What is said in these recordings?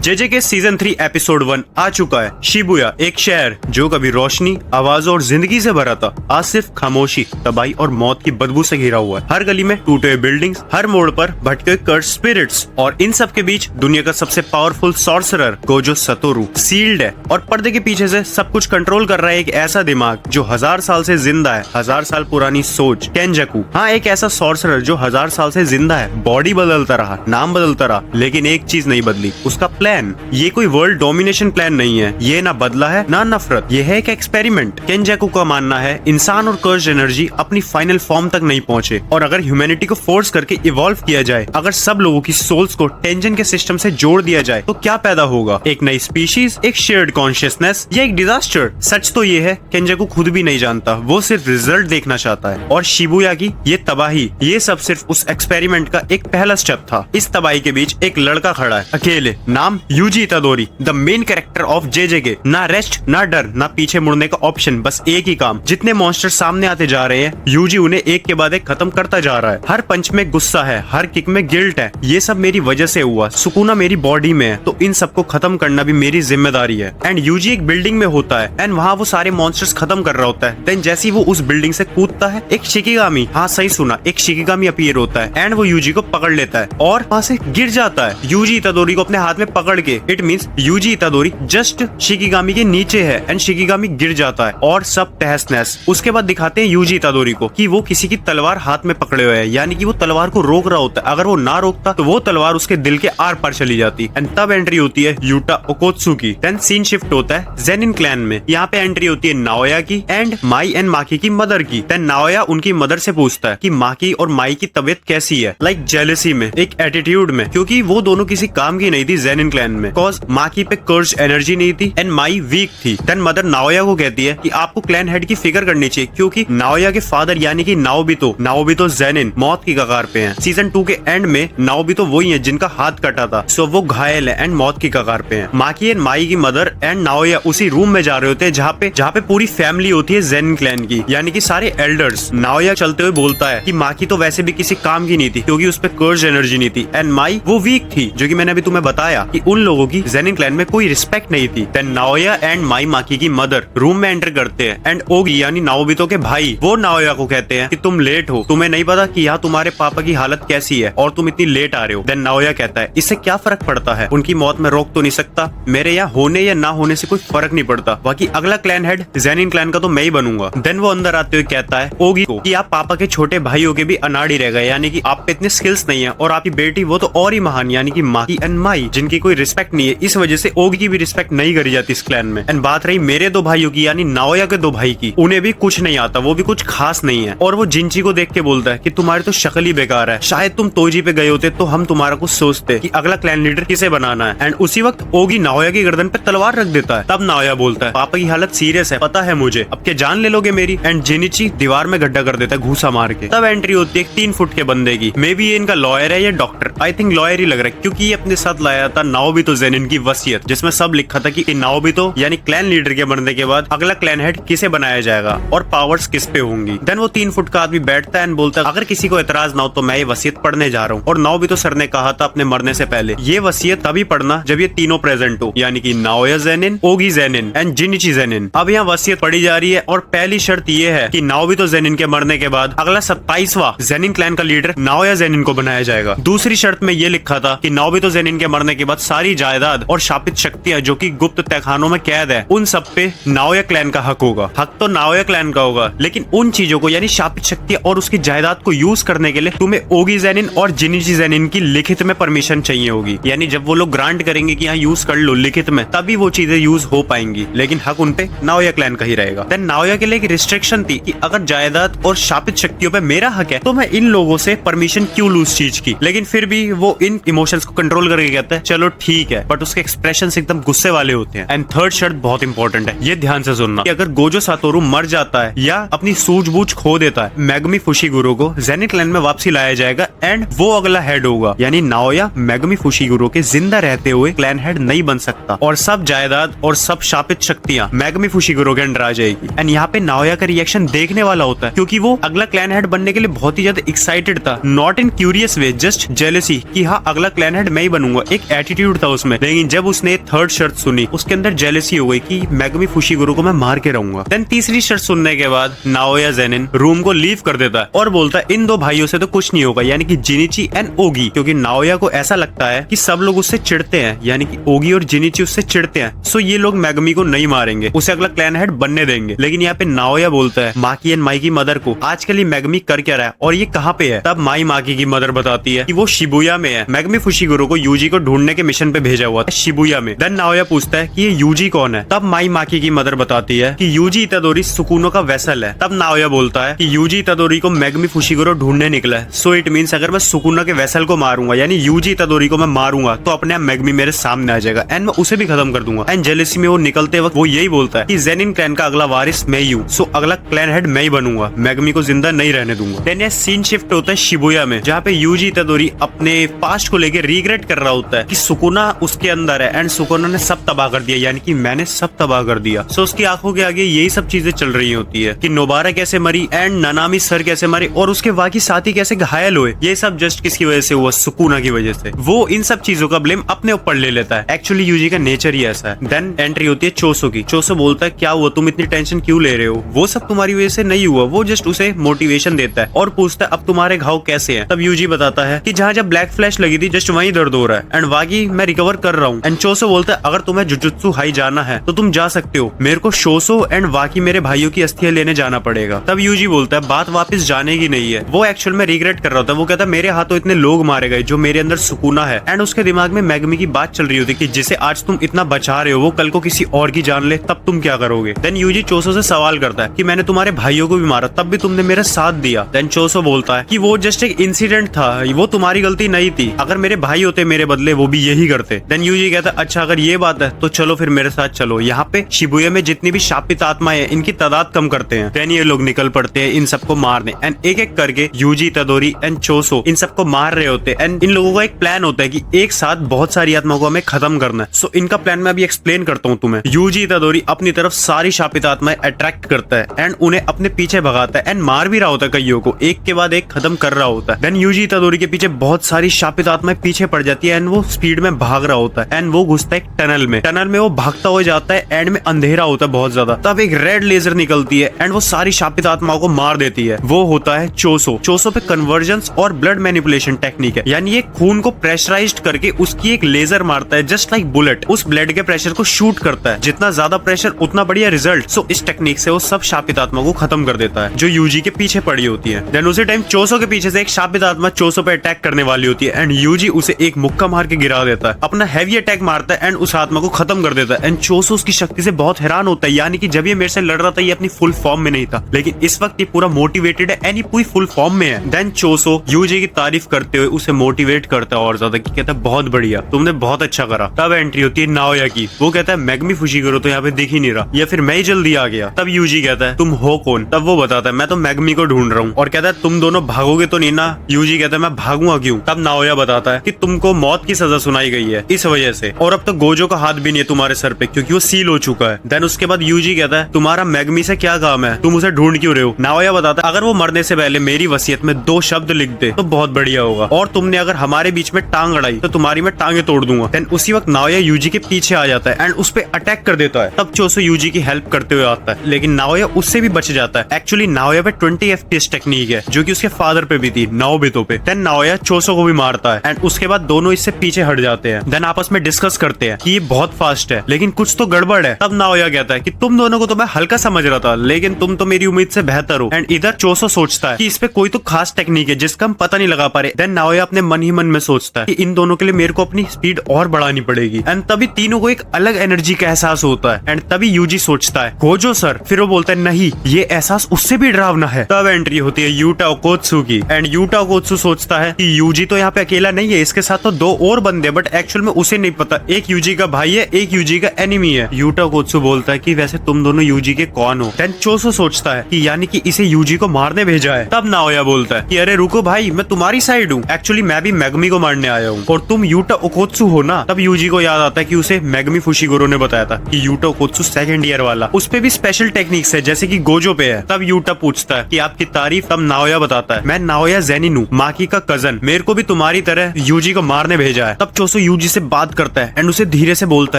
JJ के season 3 episode 1 आ चुका है। शिबुया, एक शहर जो कभी रोशनी, आवाज और जिंदगी से भरा था, आज सिर्फ खामोशी, तबाही और मौत की बदबू से घिरा हुआ है। हर गली में टूटे हुए बिल्डिंग्स, हर मोड़ पर भटके कर्स स्पिरिट्स, और इन सब के बीच दुनिया का सबसे powerful sorcerer Gojo Satoru sealed है और पर्दे के पीछे से सब कुछ कंट्रोल कर रहा है एक ऐसा दिमाग जो 1000 साल से जिंदा है। 1000 साल पुरानी सोच, केंजाकू। हाँ, एक ऐसा सॉर्सरर जो 1000 साल से जिंदा है। बॉडी बदलता रहा, नाम बदलता रहा, लेकिन एक चीज नहीं बदली, उसका प्लान। ये कोई वर्ल्ड डोमिनेशन प्लान नहीं है, ये ना बदला है ना नफरत, ये है एक एक्सपेरिमेंट। केंजाकू का मानना है इंसान और कर्स एनर्जी अपनी फाइनल फॉर्म तक नहीं पहुंचे, और अगर ह्यूमैनिटी को फोर्स करके इवॉल्व किया जाए, अगर सब लोगों की सोल्स को टेंजन के सिस्टम से जोड़ दिया जाए, तो क्या पैदा होगा? एक नई स्पीशीज, एक शेयर्ड कॉन्शियसनेस, या एक डिजास्टर? सच तो ये है, केंजाकू खुद भी नहीं जानता, वो सिर्फ रिजल्ट देखना चाहता है। और शिबुया की ये तबाही, ये सब सिर्फ उस एक्सपेरिमेंट का एक पहला स्टेप था। इस तबाही के बीच एक लड़का खड़ा है, अकेले, नाम UG इतादोरी, the main character of JJ. ना रेस्ट, ना डर, ना पीछे मुड़ने का ऑप्शन, बस एक ही काम। जितने मॉन्स्टर सामने आते जा रहे हैं, यूजी उन्हें एक के बाद एक खत्म करता जा रहा है। हर पंच में गुस्सा है, हर किक में गिल्ट है। ये सब मेरी वजह से हुआ, सुकूना मेरी बॉडी में है, तो इन सबको खत्म करना भी मेरी जिम्मेदारी है। एंड यूजी एक बिल्डिंग में होता है, एंड वहाँ वो सारे मॉन्स्टर्स खत्म कर रहा होता है। देन जैसे ही वो उस बिल्डिंग से कूदता है, एक शिकिगामी, हाँ सही सुना, एक शिकिगामी अपीयर होता है, एंड वो यूजी को पकड़ लेता है और वहाँ से गिर जाता है। यूजी इतादोरी को अपने हाथ में पकड़ के, it means Yuji Itadori just shikigami के नीचे है, एंड शिकिगामी गिर जाता है और सब तहस नहस। उसके बाद दिखाते हैं यूजी इतादोरी को कि वो किसी की तलवार हाथ में पकड़े हुए है, यानी कि वो तलवार को रोक रहा होता है। अगर वो ना रोकता तो वो तलवार उसके दिल के आर पार चली जाती। एंड तब एंट्री होती है युटा ओकोत्सुकी। देन सीन शिफ्ट होता है जेनिन क्लैन में। यहाँ पे एंट्री होती है नाओया की एंड माई एंड माकी की मदर की। देन नाओया उनकी मदर से पूछता है कि माकी और माई की तबीयत कैसी है, लाइक जेलसी में, एक एटीट्यूड में, क्योंकि वो दोनों किसी काम की नहीं थी जेनिन क्लैन में। कॉज माकी पे कर्स एनर्जी नहीं थी एंड माई वीक थी। देन मदर नाओया को कहती है कि आपको क्लैन हेड की फिक्र करनी चाहिए, क्योंकि नाओया के फादर यानी कि नाओबितो जेनिन मौत की कगार पे हैं। सीजन 2 के एंड में नाओबितो वही है जिनका हाथ कटा था, सो वो घायल है एंड मौत की कगार पे हैं। माकी एंड माई की मदर एंड नाओया उसी रूम में जा रहे होते हैं जहाँ पे पूरी फैमिली होती है जेनिन क्लैन की, यानी कि सारे एल्डर्स। नाओया चलते हुए बोलता है कि माकी तो वैसे भी किसी काम की नहीं थी, क्योंकि उस पे कर्स एनर्जी नहीं थी, एंड माई वो वीक थी, जो कि मैंने अभी तुम्हें बताया कि उन लोगों की जेनिन क्लैन में कोई रिस्पेक्ट नहीं थी। देन नाओया एंड माई माकी की मदर रूम में एंटर करते हैं, एंड ओगी यानी नाओबितो के भाई, वो नाओया को कहते हैं कि तुम लेट हो, तुम्हें नहीं पता कि यहाँ तुम्हारे पापा की हालत कैसी है और तुम इतनी लेट आ रहे हो। देन नाओया कहता है इससे क्या फर्क पड़ता है, उनकी मौत में रोक तो नहीं सकता, मेरे यहाँ होने या ना होने से कोई फर्क नहीं पड़ता, बाकी अगला क्लैन हेड जेनिन क्लैन का तो मैं ही बनूंगा। देन वो अंदर आते हुए कहता है ओगी को कि आप पापा के छोटे भाई हो के भी अनाड़ी रह गए, यानी कि आप पे इतने स्किल्स नहीं है, और आपकी बेटी वो तो और ही महान, यानी कि माकी एंड माई, जिनकी कोई रिस्पेक्ट नहीं है। इस वजह से ओगी की भी रिस्पेक्ट नहीं करी जाती इस क्लैन में। एंड बात रही मेरे दो भाइयों की, यानी नाओया के दो भाई की, उन्हें भी कुछ नहीं आता, वो भी कुछ खास नहीं है। और वो जिंची को देख के बोलता है कि तुम्हारी तो शक्ल ही बेकार है, शायद तुम तोजी पे गए होते तो हम तुम्हारा कुछ सोचते कि अगला क्लैन लीडर किसे बनाना है। एंड उसी वक्त ओगी नाओया की गर्दन पे तलवार रख देता है। तब नाओया बोलता है पापा की हालत सीरियस है, पता है मुझे, अब क्या जान ले लोगे मेरी? एंड जिनिची दीवार में गड्ढा कर देता है घूसा मार के। तब एंट्री होती है 3 फुट के बंदे की, मे बी ये इनका लॉयर है या डॉक्टर, आई थिंक लॉयर ही लग रहा है, क्योंकि ये अपने साथ लाया था नाओबितो जेनिन की वसीयत, जिसमें सब लिखा था कि नाओबितो यानी क्लैन लीडर के बनने के बाद अगला क्लैन हेड किसे बनाया जाएगा और पावर्स किस पे होंगी। देन वो 3 फुट का आदमी बैठता है एंड बोलता है अगर किसी को एतराज ना हो तो मैं ये वसीयत पढ़ने जा रहा हूँ। और नाओबितो सर ने कहा था अपने मरने से पहले, ये वसीयत तभी पढ़ना जब ये तीनों प्रेजेंट हो, यानी कि Naoya Zenin, Ogi Zenin and Jinichi Zenin. अब यहाँ वसीयत पढ़ी जा रही है, और पहली शर्त ये है कि नाओबितो जेनिन के मरने के बाद अगला 27वां जेनिन क्लैन का लीडर नाओया जेनिन को बनाया जाएगा। दूसरी शर्त में ये लिखा था कि नाओबितो जेनिन के मरने के बाद सारी जायदाद और शापित शक्तियां जो कि गुप्त तहखानों में कैद है, उन सब पे नाओया क्लैन का हक होगा। हक तो नाओया क्लैन का होगा, लेकिन उन चीजों को यानी शापित शक्तियां और उसकी जायदाद को यूज करने के लिए तुम्हें ओगी जेनिन और जिनिची जेनिन की लिखित में परमिशन चाहिए होगी, यानी जब वो लोग ग्रांट करेंगे कि यहाँ यूज कर लो लिखित में, तभी वो चीजें यूज हो पाएंगी, लेकिन हक उनपे नाओया क्लैन का ही रहेगा। देन नाओया के लिए एक रिस्ट्रिक्शन थी कि अगर जायदाद और शापित शक्तियों पे मेरा हक है तो मैं इन लोगों से परमिशन क्यों लूज चीज की, लेकिन फिर भी वो इन इमोशंस को कंट्रोल करके कहता है चलो ठीक है, बट उसके एक्सप्रेशंस एकदम गुस्से वाले होते हैं। एंड थर्ड शर्त बहुत इंपॉर्टेंट है, ये ध्यान से सुनना, कि अगर गोजो सातोरू मर जाता है या अपनी सूझबूझ खो देता है, मेगुमी फुशिगुरो को जेनिन क्लैन में वापसी लाया जाएगा एंड वो अगला हेड होगा, यानी नाओया मेगुमी फुशिगुरो के जिंदा रहते हुए क्लैन हेड नहीं बन सकता, और सब जायदाद और सब शापित शक्तियां मेगुमी फुशिगुरो के अंडर आ जाएगी। एंड यहाँ पे नाओया का रिएक्शन देखने वाला होता है, क्योंकि वो अगला क्लैन हेड बनने के लिए बहुत ही ज्यादा एक्साइटेड था, not in curious way, just jealousy कि हाँ अगला क्लैन हेड मैं ही बनूंगा, एक एटीट्यूड एटीट्यूड था उसमें, लेकिन जब उसने थर्ड शर्त सुनी उसके अंदर जेलसी हो गई कि मेगमी फुशिगुरो को मैं मार के रहूंगा। देन तीसरी शर्त सुनने के बाद नाओया जेनिन रूम को लीव कर देता है और बोलता है इन दो भाइयों से तो कुछ नहीं होगा, यानी कि जिनिची एंड ओगी, क्योंकि नाओया को ऐसा लगता है कि सब लोग उससे चिढ़ते हैं, यानी कि ओगी और जिनिची उससे चिढ़ते हैं, सो ये लोग मेगमी को नहीं मारेंगे, उसे अगला क्लैन हेड बनने देंगे। लेकिन यहाँ पे नाओया बोलता है माकी एंड माई की मदर को आजकल ये मेगमी कर क्या रहा है और ये कहाँ पे है। तब माकी की मदर बताती है कि वो शिबुया में है, मेगमी फुशिगुरो को यूजी को ढूंढने के मिशन पे भेजा हुआ था शिबुया में। देन नाओया पूछता है कि ये यूजी कौन है। तब माकी की मदर बताती है कि यूजी इतादोरी सुकुनो का वेसल है। तब नाओया बोलता है कि यूजी इतादोरी को मेगमी फुशिगुरो ढूंढने निकला है, सो इट मींस अगर मैं सुकुनो के वेसल को मारूंगा यानी यूजी इतादोरी को मैं मारूंगा तो अपने आप मेगमी मेरे सामने आ जाएगा एंड मैं उसे भी खत्म कर दूंगा। एंड जेलसी में वो निकलते वक्त वो यही बोलता है कि जेनिन क्लैन का अगला वारिस मैं ही हूँ, सो अगला क्लैन हेड मैं ही बनूंगा, मेगमी को जिंदा नहीं रहने दूंगा। देन ये सीन शिफ्ट होता है शिबुया में, जहाँ पे यूजी इतादोरी अपने पास्ट को लेकर रिग्रेट कर रहा होता है कि सुकुना उसके अंदर है एंड सुकुना ने सब तबाह कर दिया, यानी कि मैंने सब तबाह कर दिया। सो उसकी आंखों के आगे यही सब चीजें चल रही होती है कि नोबारा कैसे मरी एंड ननामी सर कैसे मरे और उसके बाकी साथी कैसे घायल हुए, ये सब जस्ट किसकी वजह से हुआ, सुकुना की वजह से। वो इन सब चीजों का ब्लेम अपने ऊपर ले लेता है, एक्चुअली यूजी का नेचर ही ऐसा है। देन एंट्री होती है चोसो की। चोसो बोलता है क्या हुआ, तुम इतनी टेंशन क्यों ले रहे हो, वो सब तुम्हारी वजह से नहीं हुआ। वो जस्ट उसे मोटिवेशन देता है और पूछता है अब तुम्हारे घाव कैसे हैं। तब यूजी बताता है कि जहाँ जब ब्लैक फ्लैश लगी थी जस्ट वहीं दर्द हो रहा है एंड वागी मैं रिकवर कर रहा हूँ। एंड चोसो बोलता है अगर तुम्हें जुजुत्सु हाई जाना है तो तुम जा सकते हो, मेरे को शोसो एंड वाकी मेरे भाइयों की अस्थियां लेने जाना पड़ेगा। तब यूजी बोलता है बात वापस जाने की नहीं है, वो एक्चुअल में रिग्रेट कर रहा था। वो कहता है मेरे हाथों इतने लोग मारे गए जो मेरे अंदर सुकूना है एंड उसके दिमाग में मेगमी की बात चल रही होती कि जिसे आज तुम इतना बचा रहे हो वो कल को किसी और की जान ले तब तुम क्या करोगे। देन यूजी चोसो से सवाल करता है कि मैंने तुम्हारे भाइयों को भी मारा तब भी तुमने मेरा साथ दिया। देन चोसो बोलता है कि वो जस्ट एक इंसिडेंट था, वो तुम्हारी गलती नहीं थी, अगर मेरे भाई होते मेरे बदले वो भी यही करते। देन यूजी कहता है अच्छा अगर ये बात है तो चलो फिर मेरे साथ चलो, यहाँ पे शिबुया में जितनी भी शापित आत्माएं हैं इनकी तादाद कम करते हैं। देन ये लोग निकल पड़ते हैं इन सबको मारने एंड एक एक करके यूजी इतादोरी एंड चोसो इन सबको मार रहे होते हैं एंड इन लोगों का एक प्लान होता है कि एक साथ बहुत सारी आत्माओं को हमें खत्म करना है। सो इनका प्लान मैं अभी एक्सप्लेन करता हूँ तुम्हें। यूजी इतादोरी अपनी तरफ सारी शापित आत्माएं अट्रैक्ट करता है एंड उन्हें अपने पीछे भगाता है एंड मार भी रहा होता है, कईयों को एक के बाद एक खत्म कर रहा होता है। देन यूजी इतादोरी के पीछे बहुत सारी शापित आत्माएं पीछे पड़ जाती है एंड वो स्पीड में भाग रहा होता है एंड वो घुसता है एक टनल में वो भागता हो जाता है, एंड में अंधेरा होता है बहुत ज्यादा। तब एक रेड लेजर निकलती है एंड वो सारी शापित आत्माओं को मार देती है। वो होता है चोसो। चोसो पे कन्वर्जेंस और ब्लड मैनिपुलेशन टेक्निक है, यानी ये खून को प्रेशराइज्ड करके उसकी एक लेजर मारता है जस्ट लाइक बुलेट, उस ब्लड के प्रेशर को शूट करता है, जितना ज्यादा प्रेशर उतना बढ़िया रिजल्ट। सो इस टेक्निक से वो सब शापित आत्मा को खत्म कर देता है जो यूजी के पीछे पड़ी होती है। देन उसी टाइम चोसो के पीछे से एक शापित आत्मा चोसो पे अटैक करने वाली होती है एंड यूजी उसे एक मुक्का मार के गिरा देता है, अपना हैवी अटैक मारता है एंड उस आत्मा को खत्म कर देता है। एंड चोसो उसकी शक्ति से बहुत हैरान होता है, यानी कि जब ये मेरे से लड़ रहा था ये अपनी फुल फॉर्म में नहीं था, लेकिन इस वक्त ये पूरा मोटिवेटेड है एंड ये पूरी फुल फॉर्म में है। देन चोसो यूजी की तारीफ करते हुए उसे मोटिवेट करता है और ज्यादा, कि कहता है बहुत बढ़िया, तुमने बहुत अच्छा करा। तब एंट्री होती है नाओया की। वो कहता है मेगमी फुशिगुरो तो यहाँ पे दिख ही नहीं रहा, या फिर मैं ही जल्दी आ गया। तब यूजी कहता है तुम हो कौन। तब वो बताता है मैं तो मेगमी को ढूंढ रहा हूँ और कहता है तुम दोनों भागोगे तो नहीं ना। यूजी कहता है मैं भागूंगा क्यों। तब नाओया बताता है कि तुमको मौत की सजा सुनाई गई है इस वजह से, और अब तो गोजो का हाथ भी नहीं है तुम्हारे सर पे क्योंकि वो सील हो चुका है। देन उसके बाद यूजी कहता है तुम्हारा मेगमी से क्या काम है, तुम उसे ढूंढ क्यों रहे हो। नाओया बताता है अगर वो मरने से पहले मेरी वसीयत में 2 शब्द लिख दे तो बहुत बढ़िया होगा, और तुमने अगर हमारे बीच में टांग अड़ाई तो तुम्हारी मैं टांगे तोड़ दूंगा। देन उसी वक्त नाओया यूजी के पीछे आ जाता है एंड उस पे अटैक कर देता है। तब चोसो यूजी की हेल्प करते हुए आता है, लेकिन नाओया उससे भी बच जाता है। एक्चुअली नाओया पे 20 FPS टेक्निक है जो कि उसके फादर पे भी थी 9 बितों पे। देन नाओया चोसो को भी मारता है एंड उसके बाद दोनों इससे पीछे हट जाते हैं। देन आपस में डिस्कस करते हैं कि ये बहुत फास्ट है लेकिन कुछ तो गड़बड़ है। तब नाओया कहता है कि तुम दोनों को तो मैं हल्का समझ रहा था लेकिन तुम तो मेरी उम्मीद से बेहतर हो। एंड इधर चोसो सोचता है कि इस पे कोई तो खास टेक्निक है जिसका हम पता नहीं लगा पा रहे। देन नाओया अपने मन ही मन में सोचता है कि इन दोनों के लिए मेरे को अपनी स्पीड और बढ़ानी पड़ेगी एंड तभी तीनों को एक अलग एनर्जी का एहसास होता है। एंड तभी यूजी सोचता है गोजो सर, फिर वो बोलता है नहीं ये एहसास उससे भी डरावना है। तब एंट्री होती है यूटा ओकोत्सु की एंड यूटा ओकोत्सु सोचता है कि यूजी तो यहाँ पे अकेला नहीं है, इसके साथ तो 2 और बंदे, बट एक्चुअल में उसे नहीं पता एक यूजी का भाई है एक यूजी का एनिमी है। यूटा ओकोत्सु बोलता है कि वैसे तुम दोनों यूजी के कौन हो। देन चोसो सोचता है कि यानी कि इसे यूजी को मारने भेजा है। तब नाओया बोलता है कि अरे रुको भाई मैं तुम्हारी साइड हूँ, एक्चुअली मैं भी मेगमी को मारने आया हूँ और तुम यूटा ओकोत्सु हो ना। तब यूजी को याद आता है कि उसे मेगमी फुशिगुरो ने बताया था कि यूटा ओकोत्सु 2nd ईयर वाला, उस पे भी स्पेशल टेक्निक्स है जैसे कि गोजो पे है। तब यूटा पूछता है कि आपकी तारीफ। तब नाओया बताता है मैं नाओया जेनिन हूँ, माकी का कजन, मेरे को भी तुम्हारी तरह यूजी को मारने भेजा है। तब चोसो यूजी से बात करता है एंड उसे धीरे से बोलता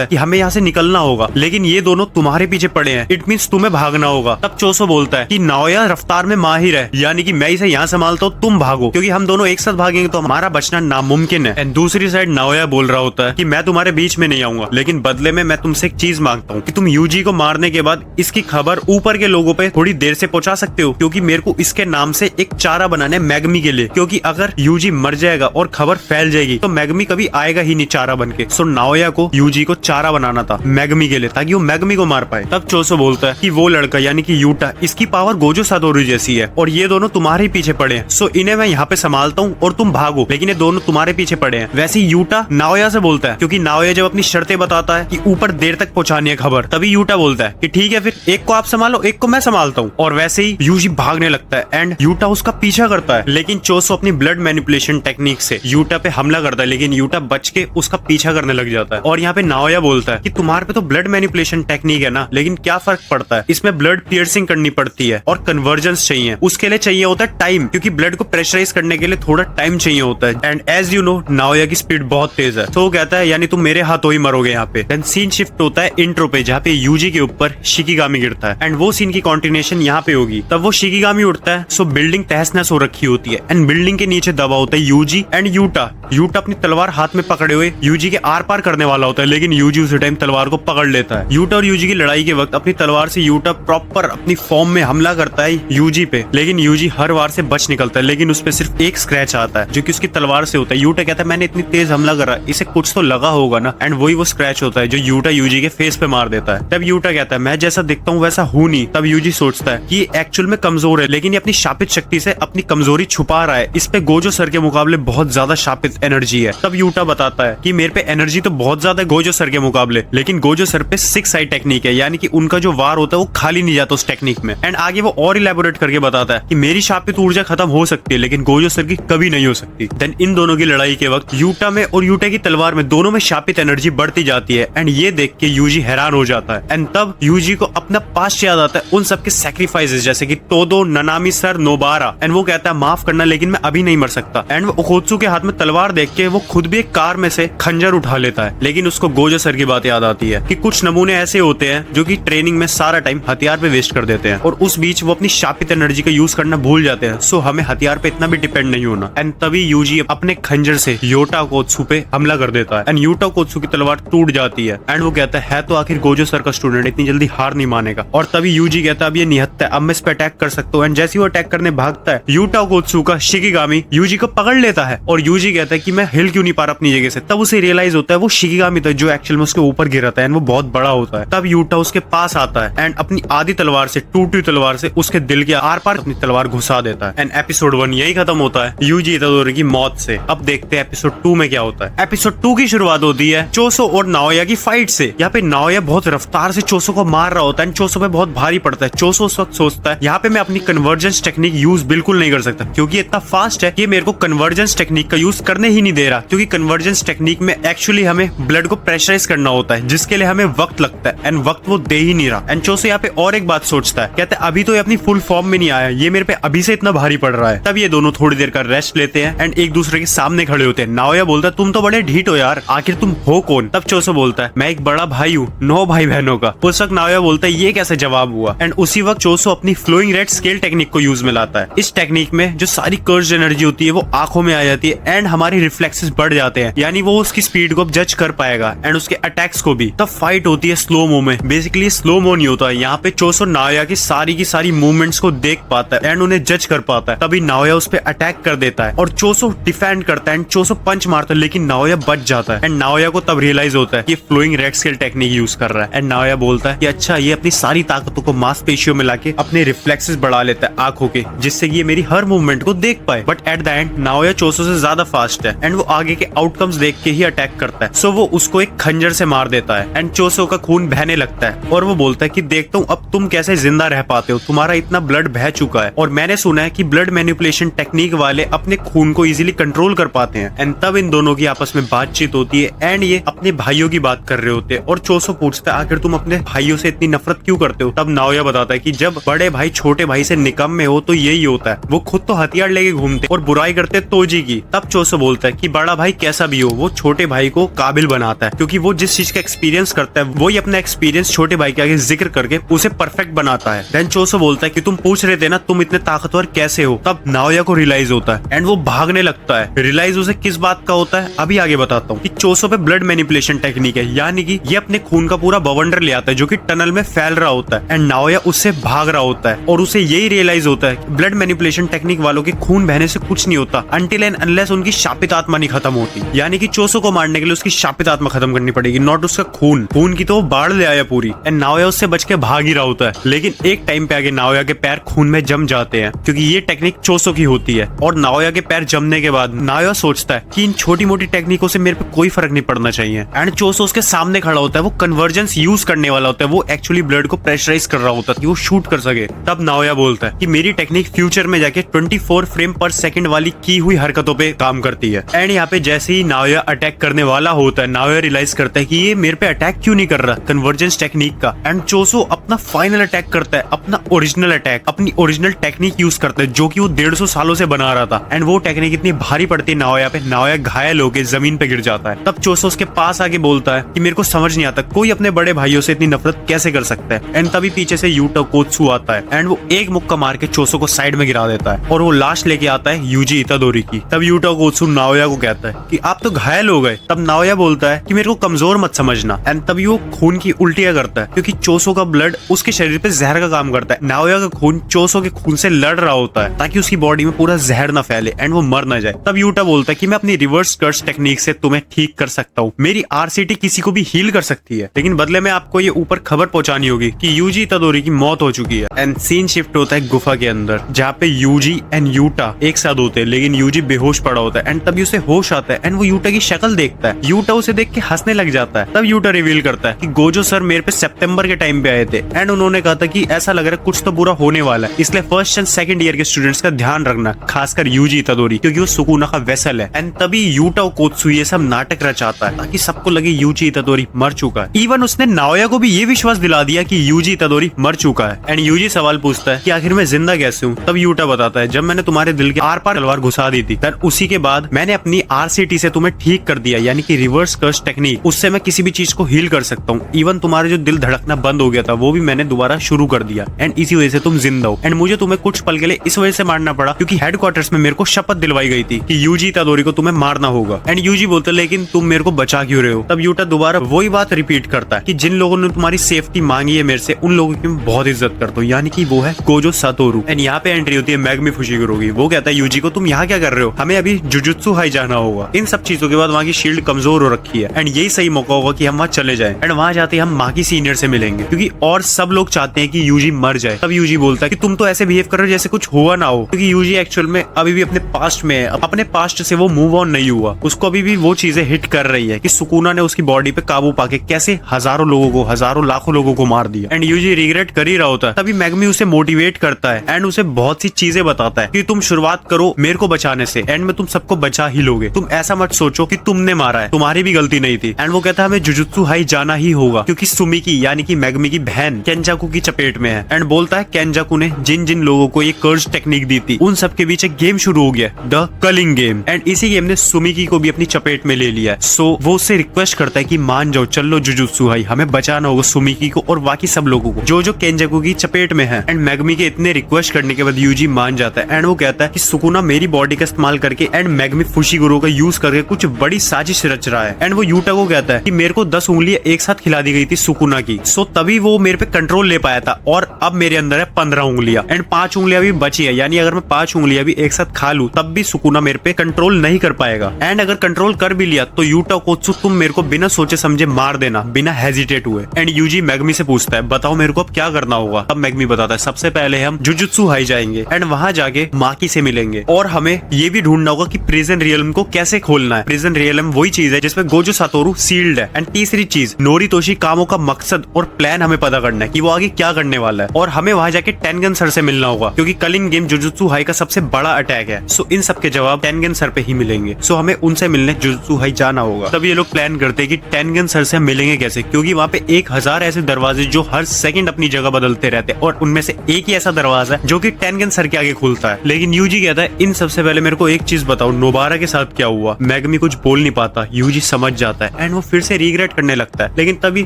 है कि हमें यहाँ से निकलना होगा, लेकिन ये दोनों तुम्हारे पीछे पड़े हैं, इट मींस तुम्हें भागना होगा। तब चोसो बोलता है कि नाओया रफ्तार में माहिर है, यानी कि मैं इसे यहाँ संभालता हूँ, तुम भागो, क्योंकि हम दोनों एक साथ भागेंगे तो हमारा बचना नामुमकिन है। एंड दूसरी साइड नाओया बोल रहा होता है कि मैं तुम्हारे बीच में नहीं आऊंगा, लेकिन बदले में मैं तुमसे एक चीज मांगता हूँ कि तुम यूजी को मारने के बाद इसकी खबर ऊपर के लोगों पे थोड़ी देर से पहुंचा सकते हो, क्योंकि मेरे को इसके नाम से एक चारा बनाना है मैगमी के लिए, क्योंकि अगर यूजी मर जाएगा और खबर फैल जाएगी तो मैगमी कभी आएगा ही नहीं चारा बन के। सो नाओया को यूजी को चारा बनाना था मैगमी के लिए, ताकि वो मैगमी को मार पाए। तब चोसो बोलता है कि वो लड़का यानी कि यूटा, इसकी पावर गोजो सातोरू जैसी है और ये दोनों तुम्हारे पीछे पड़े हैं, सो इन्हें मैं यहाँ पे संभालता हूँ और तुम भागो, लेकिन ये दोनों तुम्हारे पीछे पड़े हैं। वैसे यूटा नाओया से बोलता है, क्योंकि नाओया जब अपनी शर्तें बताता है कि ऊपर देर तक पहुंचानी है खबर, तभी यूटा बोलता है कि ठीक है फिर एक को आप संभालो, एक को मैं संभालता हूँ। और वैसे ही यूजी भागने लगता है एंड यूटा उसका पीछा करता है, लेकिन चोसो अपनी ब्लड मैनिपुलेशन टेक्निक से यूटा पे हमला करता है, लेकिन यूटा बच के उसका पीछा करने लग जाता है। और यहाँ पे नाओया बोलता है कि तुम्हारे पे तो ब्लड मैनिपुलेशन टेक्निक है ना, लेकिन क्या फर्क पड़ता है, इसमें ब्लड पियर्सिंग करनी पड़ती है और कन्वर्जेंस चाहिए, उसके लिए चाहिए होता है टाइम, क्योंकि ब्लड को प्रेशराइज करने के लिए थोड़ा टाइम चाहिए होता है। And as you know Naoya की स्पीड बहुत तेज है, तो वो कहता है यानी तुम मेरे हाथों ही मरोगे यहाँ पे। देन सीन शिफ्ट होता है इंट्रो पे, जहाँ पे यूजी के ऊपर शिकिगामी गिरता है एंड वो सीन की कंटिन्यूएशन यहाँ पे होगी। तब वो शिकिगामी उठता है, सो बिल्डिंग तहस नहस हो रखी होती है एंड बिल्डिंग के नीचे दबा होता है यूजी एंड यूटा। यूटा अपनी तलवार हाथ में पकड़े हुए यूजी के आर पार करने वाला होता है, लेकिन यूजी उसी टाइम तलवार को पकड़ लेता है। यूटा और यूजी की लड़ाई के वक्त अपनी तलवार से यूटा प्रॉपर अपनी फॉर्म में हमला करता है यूजी पे, लेकिन यूजी हर वार से बच निकलता है, लेकिन उस पे सिर्फ एक स्क्रैच आता है जो कि उसकी तलवार से होता है। यूटा कहता है मैंने इतनी तेज हमला करा, इसे कुछ तो लगा होगा ना, एंड वही वो स्क्रैच होता है जो यूटा यूजी के फेस पे मार देता है। तब यूटा कहता है मैं जैसा दिखता हूँ वैसा हूँ नहीं। तब यूजी सोचता है कि ये एक्चुअल में कमजोर है, लेकिन ये अपनी शापित शक्ति से अपनी कमजोरी छुपा रहा है, इस पे गोजो सर के मुकाबले बहुत ज्यादा शापित एनर्जी है। तब यूटा बताता है कि मेरे पे एनर्जी तो बहुत ज्यादा है गोजो सर के मुकाबले, लेकिन गोजो सर पे 6 आई टेक्निक है, यानी कि उनका जो वार होता है वो खाली नहीं जाता उस टेक्निक में। एंड आगे वो और इलेबोरेट करके बताता है कि मेरी शापित ऊर्जा खत्म हो सकती है, लेकिन गोजो सर की कभी नहीं हो सकती। देन इन दोनों की लड़ाई के वक्त यूटा में और यूटा की तलवार में दोनों में शापित एनर्जी बढ़ती जाती है एंड ये देख के यूजी हैरान हो जाता है। एंड तब यूजी को अपना पास्ट याद आता है, उन सबके सैक्रिफाइसेस जैसे कि तोदो, ननामी सर, नोबारा, एंड वो कहता है माफ करना लेकिन मैं अभी नहीं मर सकता। एंड वो ओकोत्सु के हाथ में तलवार देख के वो खुद भी एक कार में से खंजर उठा लेता है, लेकिन उसको गोजो सर की बात याद आती है कि कुछ नमूने ऐसे होते हैं जो कि ट्रेनिंग में सारा टाइम हथियार पे वेस्ट कर देते हैं और उस बीच वो अपनी शापित एनर्जी का यूज करना भूल जाते हैं, सो हमें हथियार पे इतना भी डिपेंड नहीं होना। एंड तभी यूजी अपने खंजर से योटा ओकोत्सु पे हमला कर देता है एंड योटा ओकोत्सु की तलवार टूट जाती है एंड वो कहता है तो आखिर गोजो सर का स्टूडेंट इतनी जल्दी हार नहीं मानेगा। और तभी यूजी कहता है अब ये निहत्ता है, अब मैं इस पे अटैक कर सकता हूँ। एंड जैसे वो अटैक करने भागता है योटा ओकोत्सु का शिकिगामी यूजी को पकड़ लेता है और यूजी कहता है कि मैं हिल क्यों नहीं पा रहा अपनी जगह से। तब उसे रियलाइज होता है वो शिकिगामी था जो एक्चुअल में उसके ऊपर गिरा था एंड वो बहुत बड़ा होता है। तब यूटा उसके पास आता है एंड अपनी आधी तलवार से, टूटी तलवार से उसके दिल के आर पार अपनी तलवार घुसा देता है। एंड एपिसोड 1 यही खत्म होता है यूजी इतादोरी की मौत से। अब देखते हैं एपिसोड 2 में क्या होता है। एपिसोड 2 की शुरुआत होती है चोसो और नाओया की फाइट से। यहाँ पे नाओया बहुत रफ्तार से चोसो को मार रहा होता है, चोसो पे बहुत भारी पड़ता है। चोसो उस वक्त सोचता है यहाँ पे मैं अपनी कन्वर्जेंस टेक्निक यूज बिल्कुल नहीं कर सकता, क्योंकि इतना फास्ट है कि मेरे को कन्वर्जेंस टेक्निक का यूज करने ही नहीं दे रहा, क्योंकि कन्वर्जेंस टेक्निक में एक्चुअली हमें ब्लड को प्रेशराइज करना होता है, जिसके लिए हमें वक्त लगता है एंड वक्त वो दे ही नहीं रहा। एंड चोसो यहाँ पे और एक बात सोचता है, कहता है अभी तो ये अपनी फुल फॉर्म में नहीं आया, ये मेरे पे अभी से इतना भारी पड़ रहा है। तब ये दोनों थोड़ी देर का रेस्ट लेते हैं एंड एक दूसरे के सामने खड़े होते हैं। नाओया बोलता है तुम तो बड़े ढीठ हो यार, आखिर तुम हो कौन? तब चोसो बोलता है मैं एक बड़ा भाई हूँ 9 भाई बहनों का। उस वक्त नाओया बोलता है ये कैसे जवाब हुआ? एंड उसी वक्त चोसो अपनी फ्लोइंग रेड स्केल टेक्निक को यूज में लाता है। इस टेक्निक में जो सारी कर्ज एनर्जी होती है वो आंखों में आ जाती है एंड हमारे रिफ्लेक्सेस बढ़ जाते हैं, यानी वो उसकी स्पीड को जज कर पाएगा एंड उसके अटैक्स को भी। तब फाइट होती है स्लो मो में। बेसिकली स्लो मो नहीं होता है, यहाँ पे चोसो नाओया की सारी मूवमेंट्स को देख पाता है एंड उन्हें जज कर पाता है। तभी नाओया उस पर अटैक कर देता है और चोसो डिफेंड करता है एंड चोसो पंच मारता है, लेकिन नाओया बच जाता है। एंड नाओया को तब रियलाइज होता है कि flowing red scale technique use कर रहा है एंड नाओया बोलता है कि अच्छा ये अपनी सारी ताकतों को मांसपेशियों में लाके अपने रिफ्लेक्सेस बढ़ा लेता है आंखों के, जिससे ये मेरी हर मूवमेंट को देख पाए। But at the end Naoya Choso से ज्यादा फास्ट है एंड वो आगे के आउटकम्स देख के ही अटैक करता है, सो वो उसको एक खंजर से मार देता है एंड चोसो का खून बहने लगता है और वो बोलता है कि देखता हूँ अब तुम कैसे जिंदा रह पाते हो, तुम्हारा इतना ब्लड बह चुका है और मैंने सुना है कि ब्लड मैनिपुलेशन टेक्निक वाले अपने खून को इजीली कंट्रोल कर पाते हैं। एंड तब इन दोनों की आपस में बातचीत होती है एंड ये अपने भाइयों की बात कर रहे होते हैं और चोसो पूछता है आखिर तुम अपने भाइयों से इतनी नफरत क्यों करते हो? तब नाओया बताता है कि जब बड़े भाई छोटे भाई से निकम्मे हो तो यही होता है, वो खुद तो हथियार लेके घूमते और बुराई करते तोजी की। तब चोसो बोलता है कि बड़ा भाई कैसा भी हो वो छोटे भाई को काबिल बनाता है, क्योंकि वो जिस चीज का एक्सपीरियंस करता है वही अपना एक्सपीरियंस छोटे भाई के आगे जिक्र करके उसे परफेक्ट बनाता है। देन चोसो बोलता है कि तुम पूछ रहे थे ना तुम इतने ताकतवर कैसे हो। तब नाओया को रियलाइज होता है एंड वो भागने लगता है। रियलाइज उसे किस बात का होता है अभी आगे बताता हूँ। कि चोसो पे ब्लड मैनिपुलेशन टेक्निक है, यानी कि ये अपने खून का पूरा बवंडर ले आता है जो कि टनल में फैल रहा होता है एंड नाओया उससे भाग रहा होता है और उसे यही रियलाइज होता है कि ब्लड मैनिपुलेशन टेक्निक वालों के खून बहने से कुछ नहीं होता अनटिल एंड अनलेस उनकी शापित आत्मा नहीं खत्म होती। यानी कि चोसो को मारने के लिए उसकी शापित आत्मा खत्म करनी पड़ेगी, नॉट उसका खून। खून की तो वो बाढ़ ले आया पूरी एंड नाओया उससे बच के भाग ही रहा होता है। लेकिन एक टाइम पे आगे नाओया के पैर खून में जम जाते हैं, क्योंकि ये टेक्निक चोसो की होती है। और नाओया के पैर जमने के बाद नाओया सोचता है कि इन छोटी मोटी टेक्निकों से मेरे पे कोई फर्क नहीं पड़ना चाहिए एंड चोसो उसके सामने खड़ा होता है। वो कन्वर्जेंस यूज करने वाला होता है, वो एक्चुअली ब्लड को प्रेशराइज कर रहा होता है कि वो शूट कर सके। तब नाओया बोलता है कि मेरी टेक्निक फ्यूचर में जाके 24 फ्रेम पर सेकंड वाली की हुई हरकतों पे काम करती है। एंड यहाँ पे जैसे ही नाओया अटैक करने वाला होता है, नाओया रियलाइज करता है कि ये मेरे पे अटैक क्यों नहीं कर रहा कन्वर्जेंस टेक्निक का। एंड चोसो अपना फाइनल अटैक करता है, अपना ओरिजिनल अटैक, अपनी ओरिजिनल टेक्निक यूज करता है जो कि वो 150 सालों से बना रहा था। एंड वो टेक्निक इतनी भारी पड़ती है नाओया पे, नाओया घायल होकर जमीन पे गिर जाता है। तब चोसो उसके पास आके बोलता है कि मेरे को समझ नहीं आता कोई अपने बड़े भाइयों से इतनी नफरत कैसे कर सकता है। एंड तभी पीछे से यूटा कोत्सु आता है एंड वो एक मुक्का मार के चोसो को साइड में गिरा देता है और वो लाश लेके आता है यूजी इतादोरी की। तब यूटा कोत्सु नाओया को कहता है कि आप तो घायल हो गए। तब नाओया बोलता है कि मेरे को कमजोर मत समझना एंड तभी वो खून की उल्टियां करता है, क्योंकि चोसो का ब्लड उसके शरीर पे जहर का काम करता है। नाओया का खून चोसो के खून से लड़ रहा होता है ताकि उसकी बॉडी में पूरा जहर ना फैले एंड वो मर ना जाए। तब यूटा बोलता है कि मैं अपनी रिवर्स कर्स टेक्निक से तुम्हें ठीक कर सकता हूँ, मेरी आरसीटी किसी को भी हील कर सकती है, लेकिन बदले में आपको ये ऊपर खबर पहुंचानी होगी कि यूजी इतादोरी की मौत हो चुकी है। एंड सीन शिफ्ट होता है गुफा के अंदर, जहाँ पे यूजी एंड यूटा एक साथ होते हैं, लेकिन यूजी बेहोश पड़ा होता है एंड तभी उसे होश आता है एंड वो यूटा की शक्ल देखता है। यूटा उसे देख के हंसने लग जाता है। तब यूटा रिवील करता है कि गोजो सर मेरे पे सितंबर के टाइम पे आए थे एंड उन्होंने कहा था कि ऐसा लग रहा है कुछ तो बुरा होने वाला है, इसलिए फर्स्ट एंड सेकंड ईयर के स्टूडेंट्स का ध्यान रखना, खासकर यूजी इतादोरी, क्योंकि वो सुकुना का वेसल है। एंड तभी यूटा कोत्सु ये सब नाटक रचाता है ताकि सबको लगे यूजी इतादोरी मर चुका है। इवन उसने नाओया को भी ये विश्वास दिला दिया कि यूजी इतादोरी मर चुका है। एंड यूजी सवाल पूछता है कि आखिर मैं जिंदा कैसे हूँ। तब यूटा बताता है जब मैंने तुम्हारे दिल के आर पार तलवार घुसा दी थी, फिर उसी के बाद मैंने अपनी आरसीटी से तुम्हें ठीक कर दिया, यानी कि रिवर्स कर्स टेक्निक, उससे मैं किसी भी चीज को हील कर सकता हूँ। इवन तुम्हारा जो दिल धड़कना बंद हो गया था वो भी मैंने दोबारा शुरू कर दिया एंड इसी वजह से तुम जिंदा हो। एंड मुझे तुम्हें कुछ पल के लिए इस वजह से मारना पड़ा क्योंकि हेडक्वार्टर्स में मेरे को शपथ दिलवाई गई थी कि यूजी इतादोरी को तुम्हें मारना होगा। एंड यूजी बोलते लेकिन तुम मेरे को बचा क्यों रहे हो। तब यूटा दोबारा वही बात रिपीट करता है कि जिन लोगों ने तुम्हारी सेफ्टी मांगी है मेरे से, उन लोगों की मैं बहुत इज्जत करता हूँ, यानी कि वो है गोजो सातोरू। एंड यहाँ पे एंट्री होती है मैगमी फुशिगुरो की। वो कहता है यूजी को तुम यहाँ क्या कर रहे हो, हमें अभी जुजुत्सु हाई जाना होगा। इन सब चीजों के बाद वहाँ की शील्ड कमजोर हो रखी है एंड यही सही मौका होगा कि हम वहाँ चले जाएं। एंड वहाँ जाते हम माँ की सीनियर से मिलेंगे, क्योंकि और सब लोग चाहते हैं कि यूजी मर जाए। तब यूजी बोलता है कि तुम तो ऐसे बिहेव कर रहे हो जैसे कुछ हुआ ना हो, क्योंकि यूजी एक्चुअल में अभी भी अपने पास्ट में है, अपने पास्ट से वो मूव ऑन नहीं हुआ। उसको अभी भी वो चीजें हिट कर रही है कि सुकुना ने उसकी बॉडी पे काबू पाके कैसे हजारों लोगों को, हजारों लाखों लोगों को मार दिया। एंड यूजी रिग्रेट कर ही रहा होता है। तभी मैगमी उसे मोटिवेट करता है एंड उसे बहुत सी चीजें बताता है कि तुम शुरुआत करो मेरे को बचाने से, एंड में तुम सबको बचा ही लोगे। तुम ऐसा मत सोचो कि तुमने मारा है, तुम्हारी भी गलती नहीं थी। एंड वो कहता है हमें जुजुत्सु हाई जाना ही होगा क्योंकि सुमिकी यानी कि मैगमी की बहन केंजाकू की चपेट में है। एंड बोलता है केंजाकू ने जिन जिन लोगों को ये कर्ज टेक्निक दी थी उन सब के बीच एक गेम शुरू हो गया, द कलिंग गेम। एंड इसी गेम ने सुमिकी को भी अपनी चपेट में ले लिया है। सो वो उससे रिक्वेस्ट करता है कि मान जाओ, चलो जुजुत्सु हाई, हमें बचाना होगा सुमिकी को और बाकी सब लोगों को जो जो केंजाकू की चपेट में है। एंड मैगमी के इतने रिक्वेस्ट करने के बाद यूजी मान जाता है एंड वो कहता है कि सुकुना मेरी बॉडी का इस्तेमाल करके एंड मैगमी फुशिगुरो का यूज करके कुछ बड़ी साजिश रच रहा है। एंड वो यूटा को कहता है कि मेरे को 10 उंगलियां एक साथ खिला दी गई थी सुकुना की, सो तभी वो मेरे पे कंट्रोल ले पाया था और अब मेरे अंदर है 15 उंगलियां एंड 5 उंगलियां भी बची है, यानी अगर मैं 5 उंगलियां भी एक साथ खा लूं तब भी सुकुना मेरे पे कंट्रोल नहीं कर पाएगा। एंड अगर कंट्रोल कर भी लिया तो यूटा कोत्सु तुम मेरे को बिना सोचे समझे मार देना, बिना हेजिटेट हुए। एंड यूजी मैगमी से पूछता है बताओ मेरे को अब क्या करना होगा। अब मैगमी बताता है सबसे पहले हम जुजुत्सु हाई जाएंगे एंड वहां जाके माकी से मिलेंगे और हमें ये भी ढूंढना होगा कि प्रिजन रियलम को कैसे खोलना है। प्रिजन रियलम वही चीज है जिसमें गोजो सातोरू सील्ड है। एंड तीसरी चीज नोरितोशी कामो का मकसद और प्लान हमें पता करना है कि वो आगे क्या करने वाला है और हमें वहां जाके टेनगन सर से मिलना होगा क्योंकि कलिंग गेम जुजुत्सु हाई का सबसे बड़ा अटैक है। सो इन सब के जवाब टेनगन सर पे ही मिलेंगे। सो हमें उनसे मिलने जुजुत्सु हाई जाना होगा। तब ये लोग प्लान करते हैं कि टेनगन सर से मिलेंगे कैसे, क्योंकि वहाँ पे 1000 ऐसे दरवाजे जो हर सेकंड अपनी जगह बदलते रहते हैं और उनमें से एक ही ऐसा दरवाजा है जो कि टेनगन सर के आगे खुलता है। लेकिन यूजी कहता है इन सबसे पहले मेरे को एक चीज बताओ, नोबारा के साथ क्या हुआ। मैगमी कुछ बोल नहीं पाता। यूजी समझ जाता है एंड वो फिर से रिग्रेट करने लगता है, लेकिन तभी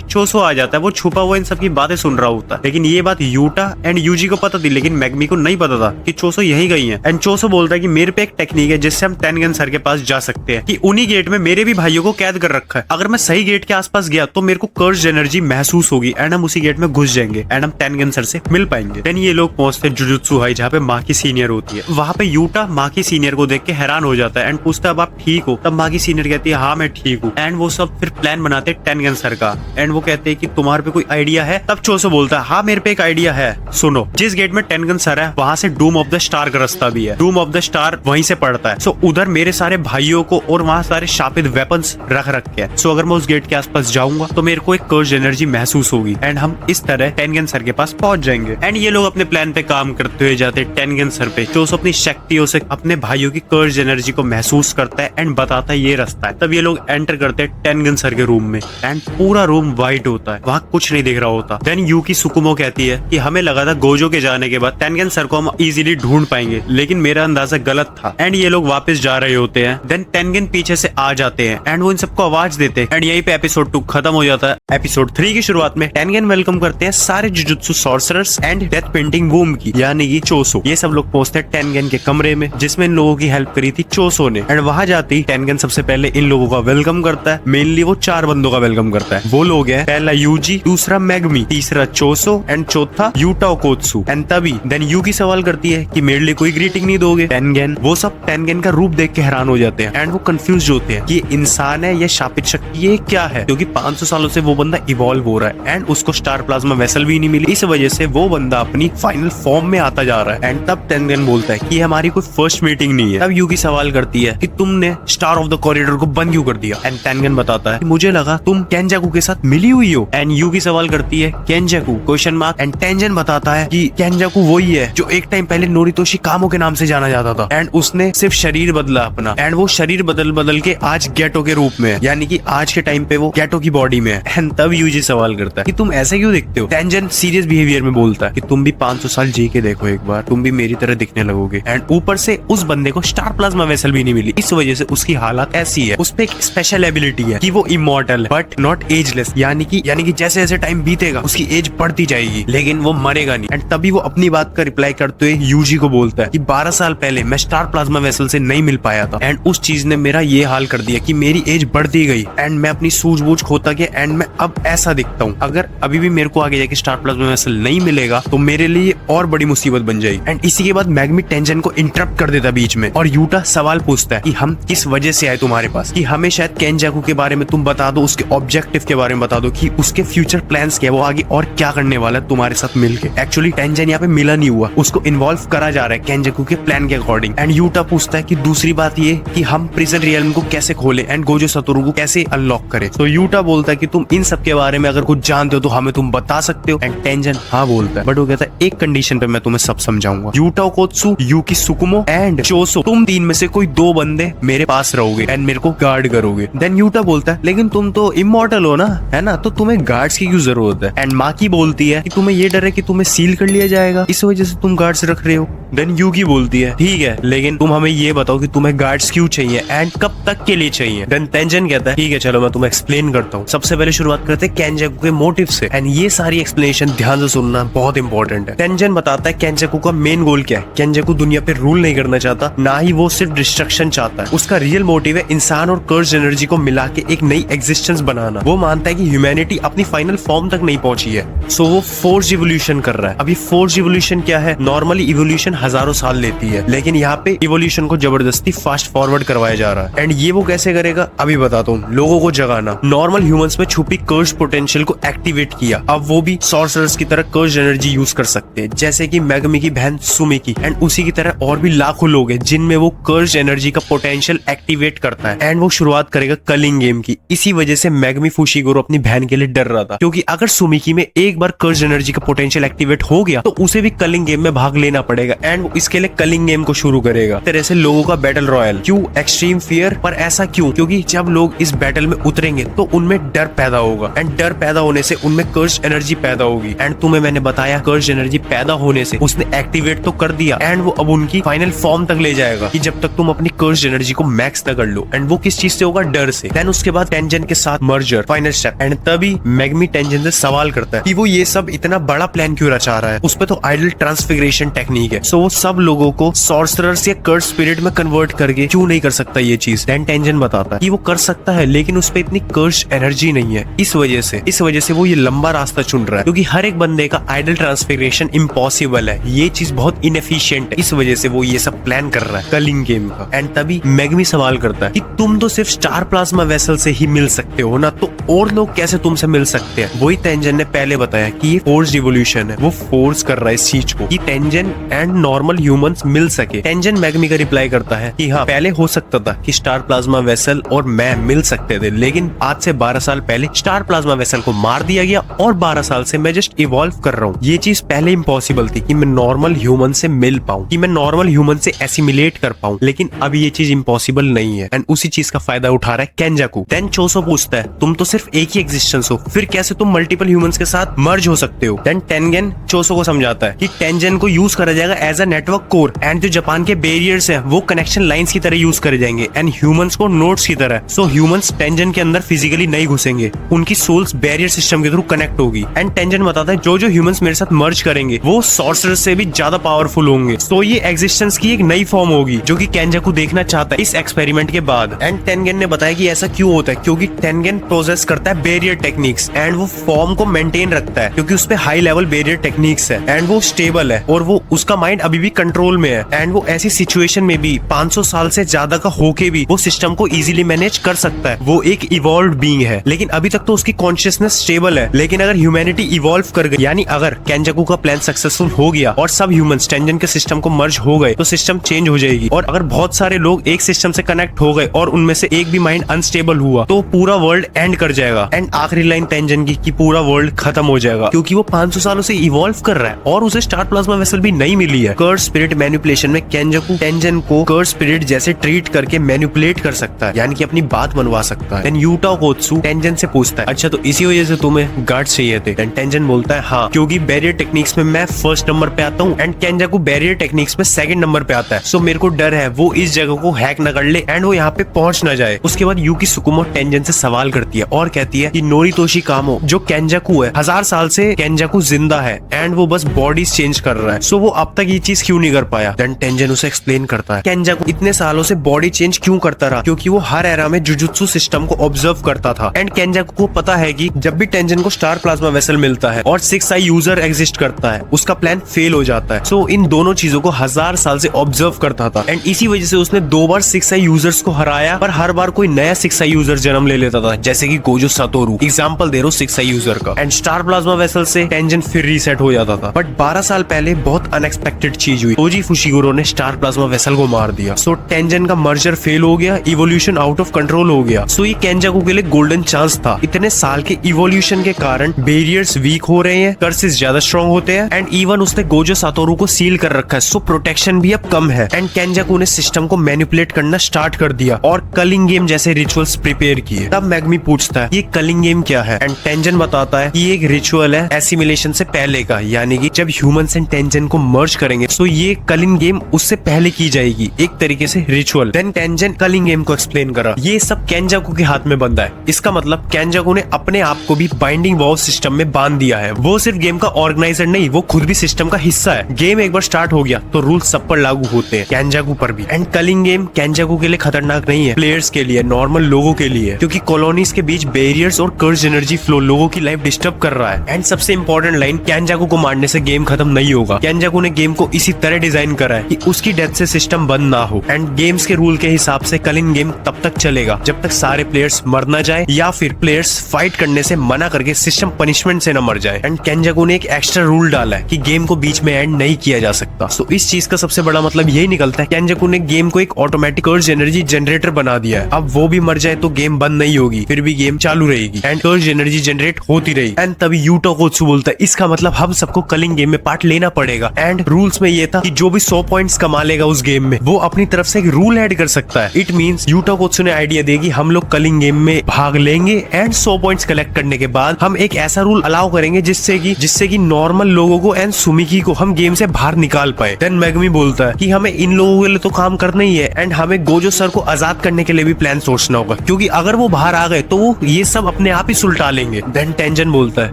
चोसो आ जाता है। वो छुपा हुआ इन सब की बातें सुन रहा होता है, लेकिन ये बात यूटा एंड यूजी को पता थी, लेकिन मैगमी को नहीं पता था कि चोसो यही गई है। एंड चोसो बोलता है कि मेरे पे एक टेक्निक है जिससे हम टेनगन सर के पास जा सकते हैं, कि उन्हीं गेट में मेरे भी भाइयों को कैद कर रखा है। अगर मैं सही गेट के आसपास गया तो मेरे को कर्ज एनर्जी महसूस होगी एंड हम उसी गेट में घुस जाएंगे एंड हम टेनगन सर से मिल पाएंगे। देन ये लोग पहुंचते जुजुत्सु हाई, जहाँ पे माँ की सीनियर होती है। वहाँ पे यूटा माँ की सीनियर को देख के हैरान हो जाता है एंड पूछता है अब आप ठीक हो? तब माँ की सीनियर कहती है हाँ मैं ठीक हूँ। एंड वो सब फिर प्लान बनाते हैं टेनगन सर का एंड वो कहते हैं कि तुम्हारे पे कोई आइडिया है? तब चोसो बोलता है हाँ मेरे पे एक आइडिया है, सुनो। जिस गेट में टेनगन सर है वहाँ से डूम ऑफ द स्टार का रास्ता भी है। डूम ऑफ द स्टार वहीं से पड़ता है। सो उधर मेरे सारे भाइयों को और वहाँ सारे शापित वेपन्स रख रखे हैं। सो अगर मैं उस गेट के आसपास जाऊंगा तो मेरे को एक कर्ज एनर्जी महसूस होगी एंड हम इस तरह टेनगन सर के पास पहुंच जाएंगे। एंड ये लोग अपने प्लान पे काम करते हुए जाते हैं टेनगन सर पे। चोसो अपनी शक्तियों से अपने भाइयों की कर्ज एनर्जी को महसूस करता है एंड बताता है ये रास्ता है। तब ये लोग एंटर करते हैं टेनगन सर के रूम में एंड पूरा रूम व्हाइट होता है, वहाँ कुछ नहीं दिख रहा होता। देन यूकी सुकुमो कहती है कि हमें लगा था गोजो के जाने के बाद टेनगन सर को हम इजीली ढूंढ पाएंगे, लेकिन मेरा अंदाजा गलत था। एंड ये लोग वापस जा रहे होते हैं। देन टेनगन पीछे से आ जाते हैं एंड वो इन सबको आवाज देते हैं एंड यहीं पे एपिसोड 2 खत्म हो जाता है। एपिसोड 3 की शुरुआत में टेनगन वेलकम करते हैं सारे jujutsu sorcerers and death painting womb की, यानी कि चोसो। ये सब लोग पहुंचते हैं टेनगन के कमरे में जिसमें इन लोगों की हेल्प करी थी चोसो ने। एंड वहां जाते ही टेनगन सबसे पहले इन लोगों का वेलकम करता है। मेनली वो 4 बंदों का वेलकम करता है। वो लोग हैं पहला यूजी, दूसरा मैगमी, तीसरा चोसो एंड चौथा यूटा ओकोत्सु। एंड तभी देन यूकी सवाल करती है कि मेरे लिए कोई ग्रीटिंग नहीं दोगे? टेनगन वो सब टेनगन का रूप देख के हैरान हो जाते हैं एंड वो कंफ्यूज होते हैं कि इंसान है या शापित शक्ति ये क्या है, क्योंकि 500 सालों से वो बंदा इवॉल्व हो रहा है एंड उसको स्टार प्लाज्मा वेसल भी नहीं मिली। इस वजह से वो बंदा अपनी फाइनल फॉर्म में आता जा रहा है। एंड तब टेनगन बोलता है कि हमारी कोई फर्स्ट मीटिंग नहीं है। तब यूकी सवाल करती है कि तुमने स्टार ऑफ द कॉरिडोर को बंद क्यों कर दिया? एंड टेनगन बताता है कि मुझे लगा तुम केंजाकू के साथ मिली हुई हो। एंड यूकी सवाल करती है केंजाकू क्वेश्चन मार्क। एंड टेंजन बताता है कि केंजाकू वही है जो एक टाइम पहले नोरितोशी कामो के नाम से जाना जाता था एंड उसने सिर्फ शरीर बदला अपना एंड वो शरीर बदल बदल के आज गेटो के रूप में है, यानी कि आज के टाइम पे वो गेटो की बॉडी में है। एंड तब यूजी सवाल करता है कि तुम ऐसे क्यों दिखते हो? टेंजन सीरियस बिहेवियर में बोलता है कि तुम भी 500 साल जी के देखो एक बार, तुम भी मेरी तरह दिखने लगोगे। एंड ऊपर से उस बंदे को स्टार प्लाज्मा वेसल भी नहीं मिली, इस वजह से उसकी हालत ऐसी है। उस पे एक स्पेशल एबिलिटी है कि वो इमॉर्टल है बट नॉट एजलेस, यानी कि जैसे जैसे टाइम बीतेगा उसकी एज बढ़ती जाएगी लेकिन वो मरेगा नहीं। एंड तभी वो अपनी बात का रिप्लाई करते हुए यूजी को बोलता है कि 12 साल पहले मैं स्टार प्लाज्मा वेसल से नहीं मिल पाया था एंड उस चीज ने मेरा ये हाल कर दिया कि मेरी एज बढ़ती गई एंड मैं अपनी सूझबूझ खोता गया एंड मैं अब ऐसा दिखता हूँ। अगर अभी भी मेरे को आगे जाके स्टार प्लाज्मा वेसल नहीं मिलेगा तो मेरे लिए और बड़ी मुसीबत बन जाएगी। एंड इसी के बाद मैगमी टेंजन को इंटरप्ट कर देता बीच में और यूटा सवाल पूछता है कि हम किस वजह से आए तुम्हारे पास, कि हमें शायद केंजाकू के बारे में तुम बता दो, उसके ऑब्जेक्टिव के बारे में बता दो कि उसके फ्यूचर प्लान्स क्या है, वो आगे और क्या करने वाला है तुम्हारे साथ मिलके। एक्चुअली टेंजन यहाँ पे मिला नहीं हुआ, उसको इन्वॉल्व करा जा रहा है केंजाकू के प्लान के अकॉर्डिंग। एंड यूटा पूछता है कि दूसरी बात ये कि हम प्रिजन रियल्म को कैसे खोले एंड गोजो सतोरु को कैसे अनलॉक करें। तो यूटा बोलता है कि तुम इन सब के बारे में अगर कुछ जानते हो तो हमें तुम बता सकते हो। एंड टेंजन हाँ बोलता है बट वो कहता है एक कंडीशन पे मैं तुम्हें सब समझाऊंगा। यूटा ओकोत्सु, यूकी सुकुमो एंड चोसो, तुम 3 में से कोई 2 बंदे मेरे पास रहोगे एंड मेरे को गार्ड करोगे। देन यूटा बोलता है लेकिन तुम तो इमॉर्टल हो ना, है ना, तो तुम्हें गार्ड्स की क्यों जरूरत है? एंड माकी बोलती है कि तुम्हें ये डर है कि तुम्हें सील कर लिया जाएगा, इस वजह से तुम गार्ड्स रख रहे हो। देन यूकी बोलती है ठीक है लेकिन तुम हमें ये बताओ कि तुम्हें गार्ड्स क्यों चाहिए एंड कब तक के लिए चाहिए। देन टेंजन कहता है ठीक है चलो मैं तुम्हें एक्सप्लेन करता हूँ। सबसे पहले शुरुआत करते हैं केंजाकू के मोटिव से एंड ये सारी एक्सप्लेनेशन ध्यान से सुनना बहुत इंपॉर्टेंट है। टेंजन बताता है केंजाकू का मेन गोल क्या है। केंजाकू दुनिया पे रूल नहीं करना चाहता, ना ही वो सिर्फ डिस्ट्रक्शन चाहता है। उसका रियल मोटिव है इंसान और कर्ज एनर्जी को मिला के एक नई एग्जिस्टेंस बनाना। वो मानता है कि ह्यूमैनिटी अपनी फाइनल फॉर्म तक नहीं पहुंची है, सो वो फोर्स इवोल्यूशन कर रहा है। अभी फोर्स इवोल्यूशन क्या है? नॉर्मली इवोल्यूशन हजारों साल लेती है लेकिन यहाँ पे इवोल्यूशन को जबरदस्ती फास्ट फॉरवर्ड करवाया जा रहा है। एंड ये वो कैसे करेगा अभी बताता हूँ। लोगों को जगाना, नॉर्मल ह्यूमंस में छुपी कर्ज पोटेंशियल को एक्टिवेट किया, अब वो भी सॉर्सरर्स की तरह कर्ज एनर्जी यूज कर सकते हैं, जैसे कि मैगमी की बहन सुमिकी। एंड उसी की तरह और भी लाखों लोग हैं जिनमें वो कर्ज एनर्जी का पोटेंशियल एक्टिवेट करता है। एंड वो शुरुआत करेगा कलिंग गेम की। इसी वजह से मैगमी फुशिगोरो अपनी बहन के लिए डर रहा था, क्योंकि अगर सुमिकी में एक बार कर्ज एनर्जी का पोटेंशियल एक्टिवेट हो गया तो उसे भी कलिंग गेम में भाग लेना पड़ेगा एंड वो इसके लिए कलिंग गेम को शुरू करेगा। तरह से लोगों का बैटल रॉयल। क्यों एक्सट्रीम फियर? पर ऐसा क्यों? क्योंकि जब लोग इस बैटल में उतरेंगे तो उनमें डर पैदा होगा एंड डर पैदा होने से उनमें कर्ज एनर्जी पैदा होगी। एंड तुम्हें मैंने बताया कर्ज एनर्जी पैदा होने से उसने एक्टिवेट तो कर दिया एंड वो अब उनकी फाइनल फॉर्म तक ले जाएगा कि जब तक तुम अपनी कर्ज एनर्जी को मैक्स तक कर लो, एंड वो किस चीज से होगा, डर से। देन उसके बाद टेंजन के साथ मर्जर, फाइनल स्टेप, एंड तभी मैगमी टेंजन से सवाल करता है कि वो ये सब इतना बड़ा प्लान क्यों रचा रहा है, उस पे तो आइडल ट्रांसफिगरेशन टेक्निक है, सो वो सब लोगों को सॉर्सरर्स या कर्स स्पिरिट में कन्वर्ट करके क्यों नहीं कर सकता ये चीज। देन टेंजन बताता है कि वो कर सकता है लेकिन उस पे इतनी कर्स एनर्जी नहीं है, इस वजह से वो ये लंबा रास्ता चुन रहा है, क्योंकि हर एक बंदे का आइडल ट्रांसफिगरेशन इम्पॉसिबल है, ये चीज बहुत इनएफिशिएंट है, इस वजह से वो ये सब प्लान कर रहा है कलिंग गेम का। एंड तभी मैगमी सवाल करता है कि तुम तो सिर्फ स्टार प्लाज्मा वेसल से ही मिल सकते हो ना, तो और लोग कैसे तुमसे मिल सकते हैं। वही टेंजन ने पहले बताया कि ये फोर्स इवोल्यूशन है, वो फोर्स कर रहा है इस चीज को कि टेंजन एंड नॉर्मल ह्यूमंस मिल सके। टेंजन मैगमी का रिप्लाई करता है कि हाँ, पहले हो सकता था कि स्टार प्लाज्मा वेसल और मैं मिल सकते थे, लेकिन आज से 12 साल पहले स्टार प्लाज्मा वेसल को मार दिया गया और 12 साल से मैं जस्ट इवॉल्व कर रहा हूँ। ये चीज पहले इम्पॉसिबल थी कि मैं नॉर्मल ह्यूमन से मिल पाऊँ, कि मैं नॉर्मल ह्यूमन से एसिमिलेट कर पाऊँ, लेकिन अभी ये चीज इम्पॉसिबल नहीं है। एंड उसी चीज का फायदा उठा रहा है केंजाकू। देन चोसो पूछता है तुम तो सिर्फ एक ही एग्जिस्टेंस हो, फिर कैसे तुम मल्टीपल ह्यूमंस के साथ मर्ज हो सकते हो। देन टेंगन चोसो को समझाता है कि टेंजन को यूज करा जाएगा as a network core, and जो जापान के बैरियर्स है वो कनेक्शन लाइंस की तरह यूज करे जाएंगे, एंड ह्यूमंस को नोड्स की तरह। सो ह्यूमंस टेंजन के अंदर फिजिकली नहीं घुसेंगे, उनकी सोल्स बैरियर सिस्टम के थ्रू कनेक्ट होगी। एंड टेंजन बताता है जो ह्यूमंस मेरे साथ मर्ज करेंगे वो सॉर्सरर्स से भी ज्यादा पावरफुल होंगे, तो ये एग्जिस्टेंस की एक नई फॉर्म होगी जो कि केंजाकू देखना चाहता है इस एक्सपेरिमेंट के बाद। एंड टेंगन ने बताया कि ऐसा क्यों होता है, क्योंकि टेंगन प्रोसेस करता है बैरियर टेक्निक्स, एंड वो फॉर्म को मेंटेन रखता है क्योंकि उस पे हाई लेवल बैरियर टेक्निक्स है, एंड वो स्टेबल है और वो उसका माइंड अभी भी कंट्रोल में है, एंड वो ऐसी सिचुएशन में भी 500 साल से ज्यादा का होके भी वो सिस्टम को इजीली मैनेज कर सकता है। वो एक इवॉल्व्ड बीइंग है, लेकिन अभी तक तो उसकी कॉन्शियसनेस स्टेबल है, लेकिन अगर ह्यूमैनिटी इवॉल्व कर गई, यानी अगर केंजाकू का प्लान सक्सेसफुल हो गया और सब ह्यूमंस टेंजन के सिस्टम को मर्ज हो गए, तो सिस्टम चेंज हो जाएगी। और अगर बहुत सारे लोग एक सिस्टम से कनेक्ट हो गए और उनमें से एक भी माइंड अनस्टेबल हुआ, तो पूरा वर्ल्ड एंड कर जाएगा। एंड आखिरी लाइन टेंजन की कि पूरा वर्ल्ड खत्म हो जाएगा, क्योंकि वो 500 सालों से इवॉल्व कर रहा है और उसे स्टार प्लाज्मा वेसल भी नहीं मिली है। कर्स स्पिरिट मैनिपुलेशन में केंजाकू टेंजन को कर्स स्पिरिट जैसे ट्रीट करके मैनिपुलेट कर सकता है, यानी कि अपनी बात मनवा सकता है। देन यूटाओ कोत्सु टेंजन से पूछता है अच्छा तो इसी वजह से तुम्हें गार्ड्स चाहिए थे। देन टेंजन बोलता है हाँ, क्योंकि बैरियर टेक्निक्स में मैं फर्स्ट नंबर पे आता हूँ एंड केंजाकू बैरियर टेक्निक्स में सेकंड नंबर पे आता है, सो मेरे को डर है वो इस जगह को हैक न कर ले एंड वो यहाँ पे पहुंच न जाए। उसके बाद यूकी सुकुमो टेंजन से सवाल करती है और कहती है कि नोरितोशी कामो जो केंजाकू है 1000 साल से केंजाकू जिंदा है एंड वो बस बॉडीज चेंज कर रहा है, सो वो अब तक ये चीज क्यों नहीं कर पाया। देन टेंजन उसे एक्सप्लेन करता है केंजाकू इतने सालों से बॉडी चेंज क्यों करता रहा, क्योंकि वो हर एरा में जुजुत्सु सिस्टम को ऑब्जर्व करता था, एंड केंजाकू को पता है कि जब भी टेंजन को स्टार प्लाज्मा वेसल मिलता है और 6 आई यूजर एग्जिस्ट करता है, उसका प्लान फेल हो जाता है। सो इन दोनों चीजों को 1000 साल से ऑब्जर्व करता था, एंड इसी वजह से उसने 2 बार 6 आई यूजर्स को हराया, पर हर बार कोई नया 6 आई यूजर जन्म ले लेता था, जैसे कि गोजो सातोरू एग्जांपल दे रहा हूं 6 आई यूजर का। एंड स्टार प्लाज्मा वेसल से टेंजन फिर रीसेट हो जाता था। बट 12 साल पहले बहुत अनएक्सपेक्टेड चीज हुई, तोजी फुशिगुरो ने स्टार प्लाज्मा वेसल को मार दिया। सो टेंजन का मर्जर फेल हो गया, इवोल्यूशन आउट ऑफ कंट्रोल हो गया। सो ये केंजाकू के लिए गोल्डन चांस था। इतने साल के इवोल्यूशन के कारण बैरियर्स वीक हो रहे हैं, कर्सेस ज्यादा स्ट्रॉन्ग होते हैं, एंड इवन उसने गोजो सातोरू को सील कर रखा है, सो प्रोटेक्शन भी अब कम है। एंड केंजाकू ने सिस्टम को मैनिपुलेट करना स्टार्ट कर दिया और कलिंग गेम जैसे रिचुअल्स प्रिपेयर किए। तब मैगमी पूछता है ये कलिंग गेम क्या है, एंड टेंजन बताता है कि एक रिचुअल है एसिमिलेशन से पहले का, यानी कि जब ह्यूमंस एंड टेंजन को मर्ज करेंगे सो ये कलिंग गेम उससे पहले की जाएगी, एक तरीके से ritual. Then Tengen culling game को एक्सप्लेन करा, ये सब केंजाकू के हाथ में बंधा है, इसका मतलब केंजाकू ने अपने आप को भी बाइंडिंग वॉव सिस्टम में बांध दिया है। वो सिर्फ गेम का ऑर्गेनाइजर नहीं, वो खुद भी सिस्टम का हिस्सा है। गेम एक बार स्टार्ट हो गया तो रूल सब पर लागू होते हैं, केंजाकू पर भी। एंड कलिंग गेम केंजाकू के लिए खतरनाक नहीं है, प्लेयर्स के लिए, नॉर्मल लोगों के लिए, क्योंकि कॉलोनीज के बीच बैरियर्स और कर्स एनर्जी फ्लो लोगों की लाइफ डिस्टर्ब कर रहा है। एंड सबसे इंपॉर्टेंट लाइन, केंजाकू को मारने से गेम खत्म नहीं होगा। केंजाकू ने गेम को इसी तरह डिजाइन करा है कि उसकी डेथ से सिस्टम बंद ना हो, एंड गेम्स के रूल के हिसाब से कलिंग गेम तब तक चलेगा जब तक सारे प्लेयर्स मर ना जाए या फिर प्लेयर्स फाइट करने से मना करके सिस्टम पनिशमेंट से न मर जाए। एंड केंजाकू ने एक एक्स्ट्रा रूल डाला है कि गेम को बीच में एंड नहीं किया जा सकता। सो इस चीज का सबसे बड़ा मतलब यही निकलता है केंजाकू ने गेम को एक ऑटोमेटिक कर्ज एनर्जी जनरेटर बना दिया है। अब वो भी मर जाए तो गेम बंद नहीं होगी, फिर भी गेम चालू रहेगी एंड कर्ज एनर्जी जनरेट होती रहेगी। एंड तभी यूटाओ कोत्सु बोलता है इसका मतलब हम सबको कलिंग गेम में पार्ट लेना पड़ेगा। एंड रूल्स में ये था कि जो भी 100 पॉइंट्स कमा लेगा उस गेम में वो अपनी तरफ से एक रूल ऐड कर सकता है। इट मींस यूटाओ कोत्सु ने आइडिया देगी हम लोग कलिंग गेम में भाग लेंगे एंड 100 पॉइंट्स कलेक्ट करने के बाद हम एक ऐसा रूल अलाउ करेंगे जिससे कि नॉर्मल लोगों को एंड सुमिकी को हम गेम से बाहर निकाल पाए। देन मैगमी बोलता है कि हमें इन लोगों के लिए तो काम करना ही है एंड हमें गोजो सर को आजाद करने के लिए भी प्लान सोचना होगा, क्योंकि अगर वो बाहर आ गए तो वो ये सब अपने आप ही सुलटा लेंगे। देन टेंजन बोलता है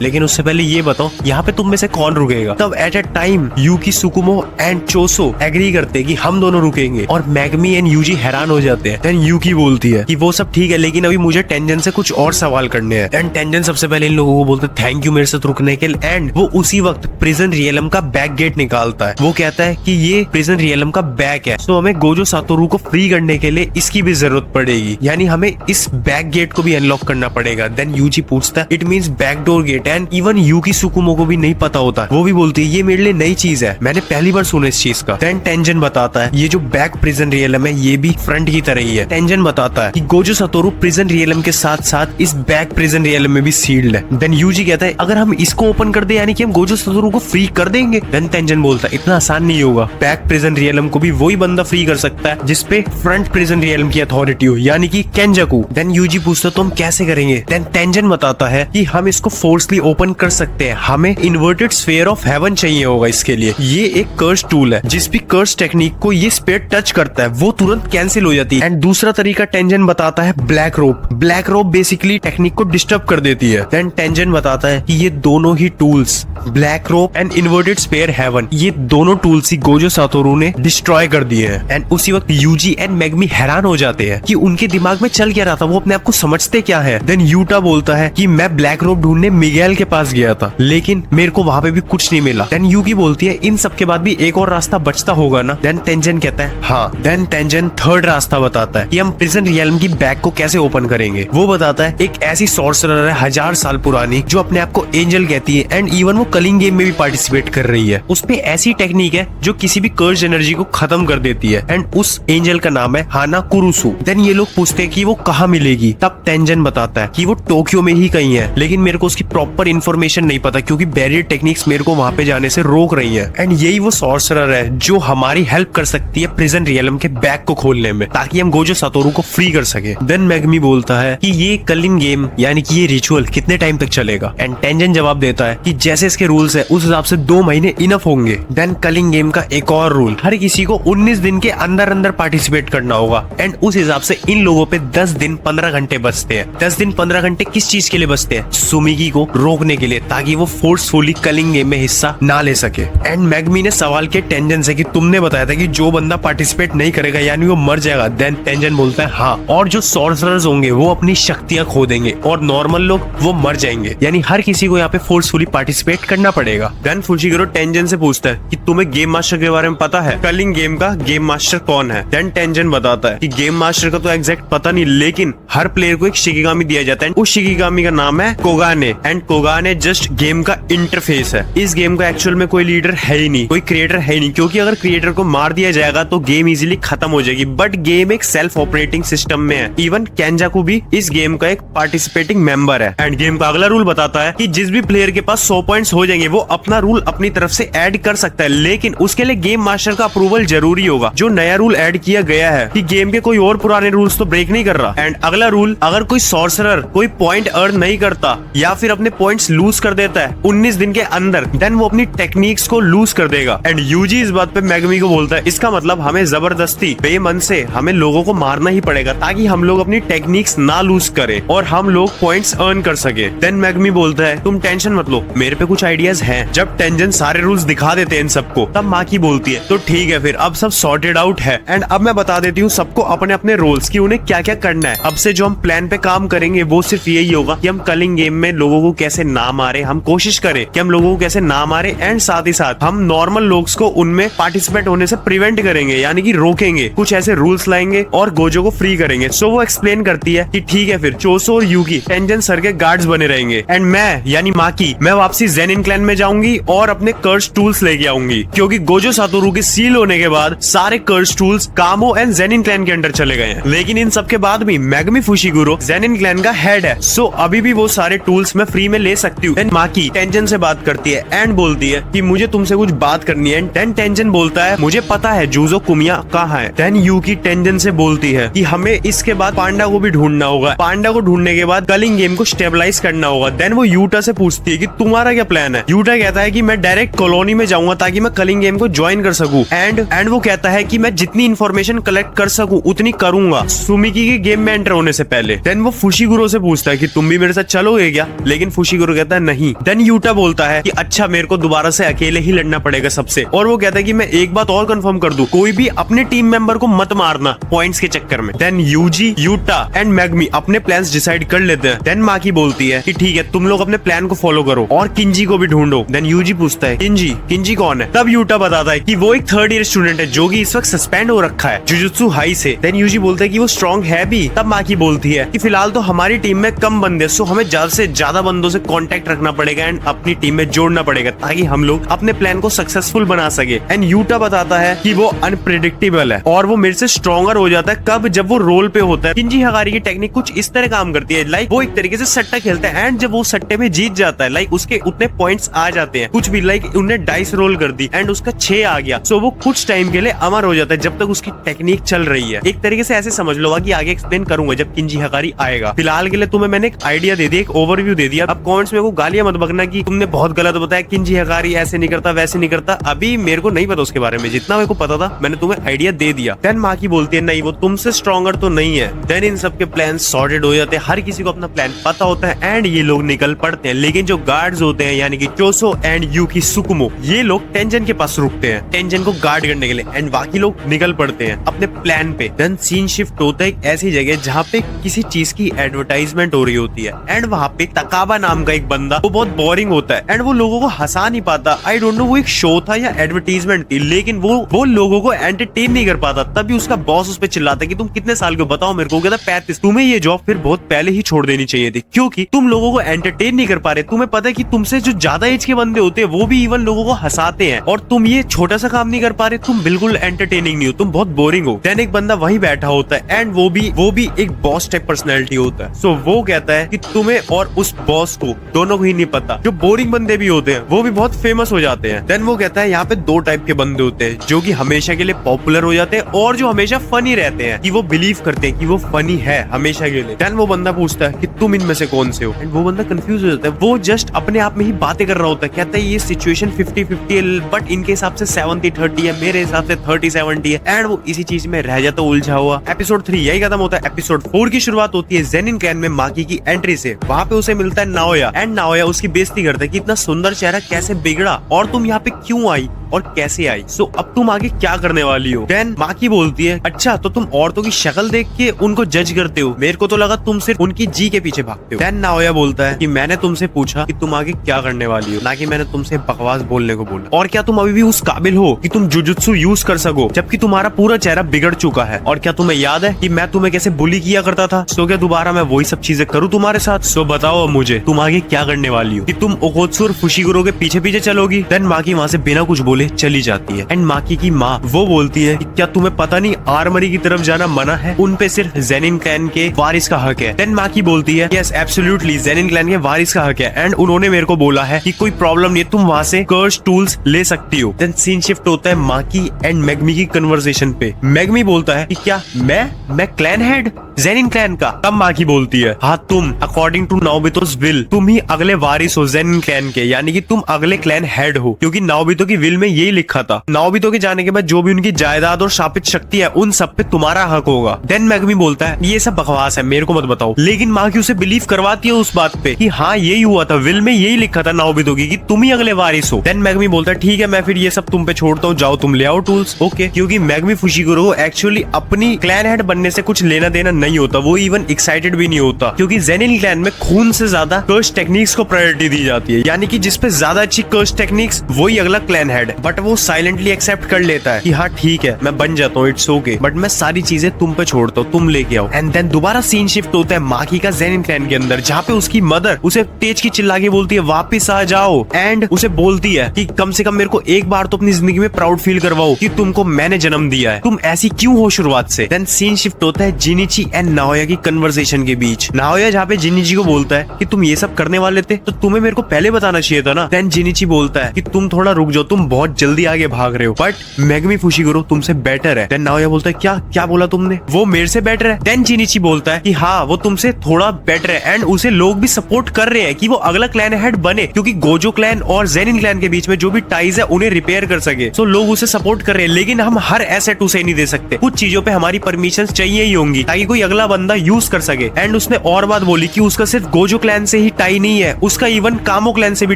लेकिन उससे पहले ये बताओ यहाँ पे तुम में से कौन रुकेगा। तब at a time Yuki, Tsukumo and Choso agree करते हैं कि हम दोनों रुकेंगे, और मैगमी एंड यूजी हैरान हो जाते हैं। देन यूकी बोलती है कि वो सब ठीक है लेकिन अभी मुझे टेंजन से कुछ और सवाल करने हैं। एंड टेंजन सबसे पहले इन लोगों को बोलते थैंक यू मेरे साथ रुकने के लिए, एंड वो उसी वक्त प्रिजन रियलम का बैक गेट निकालता है। वो कहता है कि ये प्रिजन रियलम का बैक है, तो हमें गोजो सातोरू को फ्री करने के लिए इसकी भी जरूरत पड़ेगी, यानी हमें इस बैक गेट को भी अनलॉक करना पड़ेगा। देन यूजी पूछता है it means backdoor gate, and even Yuki Tsukumo को भी नहीं पता होता। वो भी बोलती है ये मेरे लिए नई चीज है, मैंने पहली बार सुना इस चीज का। देन टेंजन बताता है ये जो बैक प्रिजन रियलम है ये भी फ्रंट की तरह ही है। टेंजन बताता है कि गोजो सातोरू प्रिजन रियलम के साथ साथ इस बैक प्रिजन रियलम में भी सील्ड है। देन यूजी कहता है अगर हम इसको ओपन कर दे यानी कि हम गोजो सातोरू को फ्री कर देंगे। देन टेंजन बोलता है इतना आसान नहीं होगा, बैक प्रिजन रियलम को भी वही बंदा फ्री कर सकता है जिसपे फ्रंट प्रिजन रियलम की अथॉरिटी हो, यानी कि केंजाकू। देन यूजी पूछता तो हम कैसे करेंगे। देन टेंजन बताता है कि हम इसको फोर्सली ओपन कर सकते हैं, हमें इन्वर्टेड स्फीयर ऑफ हेवन चाहिए होगा इसके लिए। ये एक कर्स टूल है, जिस भी कर्स टेक्निक को ये स्फीयर टच करता है वो तुरंत कैंसिल हो जाती है। एंड दूसरा तरीका टेंजन बताता है black rope. Black rope basically technique को डिस्टर्ब कर देती है। देन टेंजन बताता है कि ये दोनों ही tools, black rope and inverted sphere heaven, ये दोनों टूल्स ही गोजो सातोरू ने डिस्ट्रॉय कर दिए हैं। एंड उसी वक्त यूजी एंड मैगमी हैरान हो जाते हैं कि उनके दिमाग में चल क्या रहा था, वो अपने आप को समझते क्या है। देन यूटा बोलता है कि मैं ब्लैक रोप ढूंढने मिगेल के पास गया था लेकिन मेरे को वहां पे भी कुछ नहीं मिला। देन यूकी बोलती है इन सब के बाद भी एक और रास्ता बचता होगा ना। देन टेंजन कहता है हाँ। देन टेंजन थर्ड रास्ता बताता है कि हम प्रिजन रियल्म की बैग को कैसे ओपन करेंगे। वो बताता है एक ऐसी सॉर्सरर है 1000 साल पुरानी जो अपने आप को एंजल कहती है, एंड इवन वो कलिंग गेम में भी पार्टिसिपेट कर रही है। उसपे ऐसी टेक्निक है जो किसी भी कर्ज एनर्जी को खत्म कर देती है, एंड उस एंजल का नाम है हाना कुरुसु। देन ये लोग पूछते हैं कि वो कहाँ मिलेगी। तब टेंजन बताता है कि वो टोक्यो में ही कहीं है, लेकिन मेरे को उसकी प्रॉपर इन्फॉर्मेशन नहीं पता क्योंकि बैरियर टेक्निक्स मेरे को वहां पे जाने से रोक रही है। एंड यही वो सॉर्सरर है जो हमारी हेल्प कर सकती है प्रिजन रियलम के बैग को खोलने में, ताकि हम गोजो सातोरू को फ्री कर सके। देन मैगमी बोलता है कि ये कलिंग गेम यानी कि ये रिचुअल कितने टाइम तक चलेगा। एंड टेंजन जवाब देता है कि जैसे इसके रूल्स है उस हिसाब से 2 महीने इनफ होंगे। देन कलिंग गेम का एक और रूल, हर किसी को 19 दिन के अंदर अंदर पार्टिसिपेट करना होगा, एंड उस हिसाब से इन लोगों पे 10 दिन 15 घंटे बचते हैं। 10 दिन 15 घंटे किस चीज के लिए बचते हैं? सुमिगी को रोकने के लिए, ताकि वो फोर्सफुली कलिंग गेम में हिस्सा ना ले सके। एंड मैगमी ने सवाल किया टेंजन से कि तुमने बताया था कि जो बंदा पार्टिसिपेट नहीं करेगा यानी वो मर जाएगा। देन टेंजन बोलता है हाँ, और जो सॉर्सरर्स होंगे वो अपनी शक्तियां खो देंगे और नॉर्मल लोग वो मर जाएंगे, यानी हर किसी को यहाँ पे फोर्सफुली पार्टिसिपेट करना पड़ेगा। देन फुशिगिरो टेंजन से पूछता है कि तुम्हें गेम मास्टर के बारे में पता है, कलिंग गेम का गेम मास्टर कौन है। देन टेंजन बताता है कि गेम मास्टर का तो एग्जैक्ट पता नहीं, लेकिन हर प्लेयर को एक शिकिगामी दिया जाता है, उस शिकिगामी का नाम है कोगाने, एंड कोगाने जस्ट गेम का इंटरफेस है। इस गेम का एक्चुअल में कोई लीडर है ही नहीं, कोई क्रिएटर है ही नहीं, क्योंकि अगर क्रिएटर को मार दिया जाएगा तो गेम इजीली खत्म हो जाएगी। बट गेम एक सेल्फ ऑपरेटिंग सिस्टम में है, इवन केंजाकू भी इस गेम का एक पार्टिसिपेटिंग मेंबर है। एंड गेम का अगला रूल बताता है कि जिस भी प्लेयर के पास 100 पॉइंट्स हो जाएंगे वो अपना रूल अपनी तरफ से ऐड कर सकता है, लेकिन उसके लिए गेम मास्टर का अप्रूवल जरूरी होगा। जो नया रूल ऐड किया गया है कि गेम के कोई और पुराने रूल्स तो ब्रेक नहीं कर रहा। एंड अगला रूल, अगर कोई सॉर्सरर कोई पॉइंट अर्न नहीं करता या फिर अपने पॉइंट्स लूज कर देता है 19 दिन के अंदर, देन वो अपनी टेक्निक्स को लूज कर देगा। एंड यूजी इस बात पे मैगमी को बोलता है इसका मतलब हमें जबरदस्ती बेमन से हमें लोगों को मारना ही पड़ेगा ताकि हम लोग अपनी टेक्निक्स ना लूज करें और हम लोग पॉइंट्स अर्न कर सके। देन मैगमी बोलता है तुम टेंशन मत लो, मेरे पे कुछ आइडियाज हैं। जब टेंजन सारे रूल्स दिखा देते हैं इन सबको, तब माकी बोलती है तो ठीक है फिर अब सब सॉर्टेड आउट है, एंड अब मैं बता देती हूँ सबको अपने अपने रोल्स की उन्हें क्या क्या करना है। अब से जो हम प्लान पे काम करेंगे वो सिर्फ यही होगा कि हम कलिंग गेम में लोगों को कैसे ना मारे, हम कोशिश करें कि हम लोगों को कैसे ना मारे, एंड साथ ही साथ हम नॉर्मल लोग को उनमें पार्टिसिपेट होने से प्रिवेंट करेंगे, यानी कि रोकेंगे, कुछ ऐसे रूल्स लाएंगे और गोजो को फ्री करेंगे। सो वो एक्सप्लेन करती है कि ठीक है फिर चोसो और यूकी टेंजन सर के गार्ड्स बने रहेंगे, एंड मैं यानी माकी मैं वापसी जेनिन क्लैन में जाऊंगी और अपने कर्स टूल्स लेके आऊंगी, क्योंकि गोजो सातोरू के सील होने के बाद सारे कर्स टूल्स कामो एंड जेनिन क्लैन के अंडर चले गए हैं। लेकिन इन सब के बाद भी मैगमी फुशिगिरो जेनिन क्लैन का हेड है, सो अभी भी वो सारे टूल्स मैं फ्री में ले सकती हूँ। माकी टेंजन से बात करती है एंड बोलती है कि मुझे तुमसे कुछ बात करनी है। देन टेंजन बोलता है मुझे पता है जूजो कुमिया कहाँ है। देन यूकी टेंजन से बोलती है कि हमें इसके बाद पांडा को भी ढूंढना होगा, पांडा को ढूंढने के बाद कलिंग गेम को स्टेबलाइज करना होगा। देन वो यूटा से पूछती है कि तुम्हारा क्या प्लान है। यूटा कहता है कि मैं डायरेक्ट कॉलोनी में जाऊंगा ताकि मैं कलिंग गेम को ज्वाइन कर सकूं, एंड वो कहता है कि मैं जितनी इन्फॉर्मेशन कलेक्ट कर सकूं उतनी करूंगा सुमिकी के गेम में एंटर होने से पहले। देन वो फुशिगुरो से पूछता है कि तुम भी मेरे साथ चलोगे क्या, लेकिन फुशिगुरो कहता है नहीं। देन यूटा बोलता है कि अच्छा मेरे को दोबारा से अकेले ही लड़ना पड़ेगा सबसे, और वो कहता है कि मैं एक बात और कंफर्म कर दूं, कोई भी अपने टीम मेंबर को मत मारना पॉइंट्स के चक्कर में। देन यूजी, यूटा एंड मैगमी अपने प्लान्स डिसाइड कर लेते हैं। देन माकी बोलती है कि ठीक है तुम लोग अपने प्लान को फॉलो करो और किंजी को भी ढूंढो। देन यूजी पूछता है किंजी कौन है। तब यूटा बताता है कि वो एक 3rd ईयर स्टूडेंट है जो कि इस वक्त सस्पेंड हो रखा है जुजुत्सु हाई से। देन यूजी बोलता है कि वो स्ट्रॉन्ग है भी। तब माकी बोलती है कि फिलहाल तो हमारी टीम में कम बंदे, सो हमें ज्यादा से ज्यादा बंदों से कांटेक्ट रखना पड़ेगा एंड अपनी टीम में जोड़ना पड़ेगा ताकि हम लोग अपने प्लान को सक्सेसफुल बना सके। एंड यूटा बताता है कि वो अनप्रेडिक्टेबल है और वो मेरे से स्ट्रॉन्गर हो जाता है कब, जब वो रोल पे होता है। किंजी हगारी की टेक्निक कुछ इस तरह काम करती है, लाइक वो एक तरीके से सट्टा खेलता है एंड जब वो सट्टे में जीत जाता है, लाइक उसके उतने पॉइंट्स आ जाते हैं कुछ भी, लाइक उन्होंने डाइस रोल कर दी एंड उसका 6 आ गया, सो वो कुछ टाइम के लिए अमर हो जाता है जब तक उसकी टेक्निक चल रही है। एक तरीके से ऐसे समझ लो कि आगे एक्सप्लेन करूंगा जब किंजी हगारी आएगा। फिलहाल के लिए तुम्हें मैंने एक आइडिया दे दिया, एक ओवरव्यू दे दिया। अब कमेंट्स में को गालियां मत बकना कि तुमने बहुत गलत बताया, किंजी हगारी ऐसे नहीं करता वैसे नहीं करता। अभी मेरे को नहीं पता उसके बारे में, जितना मेरे को पता था मैंने तुम्हें आइडिया दे दिया। देन माकी बोलती है नहीं वो तुमसे स्ट्रॉन्गर तो नहीं है। देन इन सब के प्लान सॉर्टेड हो जाते हैं, हर किसी को अपना प्लान पता होता है एंड ये लोग निकल पड़ते हैं। लेकिन जो गार्ड्स होते हैं यानी कि चोसो एंड यूकी सुकुमो, ये लोग टेंजन के पास रुकते हैं टेंजन को गार्ड करने के लिए एंड बाकी लोग निकल पड़ते हैं अपने प्लान पे। देन सीन शिफ्ट होता है एक ऐसी जगह जहाँ पे किसी चीज की एडवर्टाइजमेंट हो रही होती है एंड वहाँ पे तकाबा नाम का एक बंदा, वो बहुत बोरिंग होता है एंड वो लोगों को हंसा नहीं पाता। आई डोंट नो वो एक शो था या एडवर्टाइजमेंट थी, लेकिन वो लोगों को एंटरटेन नहीं कर पाता। तभी उसका बॉस उस पे चिल्लाता है कि तुम कितने साल के बताओ मेरे को। कहता 35। तुम्हें ये जॉब फिर बहुत पहले ही छोड़ देनी चाहिए थी क्योंकि तुम लोगों को एंटरटेन नहीं कर पा रहे। तुम्हें पता है कि तुमसे जो ज्यादा एज के बंदे होते हैं वो भी इवन लोगों को हंसाते हैं और तुम ये छोटा सा काम नहीं कर पा रहे। तुम बिल्कुल एंटरटेनिंग नहीं हो, तुम बहुत बोरिंग हो। देन एक बंदा वही बैठा होता है एंड वो भी एक बॉस टाइप पर्सनैलिटी होता है। सो वो कहता है कि तुम्हें और उस बॉस को दोनों को ही नहीं पता, जो बोरिंग बंदे भी होते हैं वो भी बहुत फेमस हो जाते हैं। देन वो कहता है यहाँ पे 2 टाइप के बंदे होते हैं, जो कि हमेशा के लिए पॉपुलर हो जाते हैं और जो हमेशा फनी रहते हैं, कि वो बिलीव करते हैं कि वो फनी है हमेशा के लिए। देन वो बंदा पूछता है कि तुम इनमें से कौन से हो एंड वो बंदा कंफ्यूज हो जाता है। वो जस्ट अपने आप में ही बातें कर रहा होता है, कहता है ये सिचुएशन 50-50 है बट इनके हिसाब से 70-30 है, मेरे हिसाब से 30-70 है एंड वो इसी चीज में रह जाता उलझा हुआ। एपिसोड 3 यही खत्म होता है। एपिसोड 4 की शुरुआत होती है जेनिन क्लैन में माकी की एंट्री से। वहाँ पे उसे मिलता है नाओया एंड नाओया उसकी बेइज्जती करता है कि इतना सुंदर चेहरा कैसे बिगड़ा और तुम यहाँ पे क्यों आई और कैसे आई, सो अब तुम आगे क्या करने वाली हो। देन माकी बोलती है अच्छा तो तुम औरतों की शक्ल देख के उनको जज करते हो, मेरे को तो लगा तुम सिर्फ उनकी जी के पीछे भागते हो। देन नाओया बोलता है कि मैंने तुमसे पूछा कि तुम आगे क्या करने वाली हो, ना कि मैंने तुमसे बकवास बोलने को बोला। और क्या तुम अभी भी उस काबिल हो कि तुम जुजुत्सु यूज कर सको जबकि तुम्हारा पूरा चेहरा बिगड़ चुका है। और क्या तुम्हें याद है कि मैं तुम्हें कैसे बुली किया करता था, सो क्या दोबारा मैं वही सब चीजें करूँ तुम्हारे साथ। सो बताओ मुझे तुम आगे क्या करने वाली हो, कि तुम ओकोत्सु और फुशिगुरो के पीछे पीछे चलोगी। देन माकी वहाँ से बिना कुछ बोले चली जाती है एंड माकी की माँ वो बोलती है कि क्या तुम्हें पता नहीं आर्मरी की तरफ जाना मना है, उन पे सिर्फ जेनिन क्लैन के वारिस का हक है। देन माकी बोलती है यस एब्सोल्युटली जेनिन क्लैन के वारिस का हक है एंड उन्होंने मेरे को बोला है कि कोई प्रॉब्लम नहीं है, तुम वहाँ से कर्स टूल्स ले सकती हो। देन सीन शिफ्ट होता है माकी एंड मैगमी की कन्वर्सेशन पे। मैगमी बोलता है कि क्या मैं क्लैन हेड जेनिन क्लैन का। तब माकी बोलती है हाँ तुम अकॉर्डिंग टू नाओबितो's विल तुम ही अगले वारिस हो जेनिन क्लैन के, यानी कि तुम अगले क्लैन हेड हो, क्योंकि नाओबितो की विल में यही लिखा था। नाओबितो के जाने के बाद जो भी उनकी जायदाद और शापित शक्ति है उन सब पे तुम्हारा हक होगा। देन मैगमी बोलता है ये सब बकवास है, मेरे को मत बताओ। लेकिन माकी उसे बिलीव करवाती है उस बात पे कि हाँ यही हुआ था, विल में यही लिखा था नाओबितो की कि तुम ही अगले वारिस हो। देन मैगमी बोलता है ठीक है मैं फिर ये सब तुम पे छोड़ता हूँ, जाओ तुम ले आओ टूल्स। ओके, क्योंकि मैगमी फुशिगुरो को एक्चुअली अपनी क्लैन हेड बनने से कुछ लेना देना नहीं होता, वो इवन एक्साइटेड भी नहीं होता, क्योंकि जेनिन क्लैन में खून से ज्यादा कर्स टेक्निक्स को प्रायोरिटी दी जाती है, यानी कि जिसपे ज्यादा अच्छी कर्स टेक्निक्स वही अगला क्लैन हेड। बट वो साइलेंटली एक्सेप्ट कर लेता है कि हाँ ठीक है मैं बन जाता हूँ, इट्स ओके, बट मैं सारी चीजें तुम पे छोड़ता हूँ, तुम लेके आओ। एंड देन दोबारा सीन शिफ्ट होता है माकी का जेनिन क्लैन के अंदर, जहाँ पे उसकी मदर उसे तेज की चिल्ला के बोलती है वापिस आ जाओ एंड उसे बोलती है कि कम से कम मेरे को एक बार तो अपनी जिंदगी में प्राउड फील करवाओ कि तुमको मैंने जन्म दिया है, तुम ऐसी क्यों हो शुरुआत से। देन सीन शिफ्ट होता है जिनिची एंड नाओया की कन्वर्सेशन के बीच। नाओया जहाँ पे जिनिची को बोलता है कि तुम ये सब करने वाले थे तो तुम्हें मेरे को पहले बताना चाहिए था ना। देन जिनिची बोलता है कि तुम थोड़ा रुक जाओ, तुम बहुत बहुत जल्दी आगे भाग रहे हो, बट मेगमी फुशिगुरो तुमसे बेटर है। देन नाओया बोलता है क्या क्या बोला तुमने, वो मेरे से बेटर है। देन जिनिची बोलता है कि हाँ वो तुमसे थोड़ा बेटर है, एंड उसे लोग भी सपोर्ट कर रहे हैं कि वो अगला क्लैन हेड बने, क्योंकि गोजो क्लैन और जेनिन क्लैन के बीच में जो भी टाइज है उन्हें रिपेयर कर सके। सो लोग उसे सपोर्ट कर रहे हैं, लेकिन हम हर एसेट उसे नहीं दे सकते, कुछ चीजों पे हमारी परमिशन चाहिए ही होंगी ताकि कोई अगला बंदा यूज कर सके। एंड उसने और बात बोली कि उसका सिर्फ गोजो क्लैन से ही टाई नहीं है, उसका इवन कामो क्लैन से भी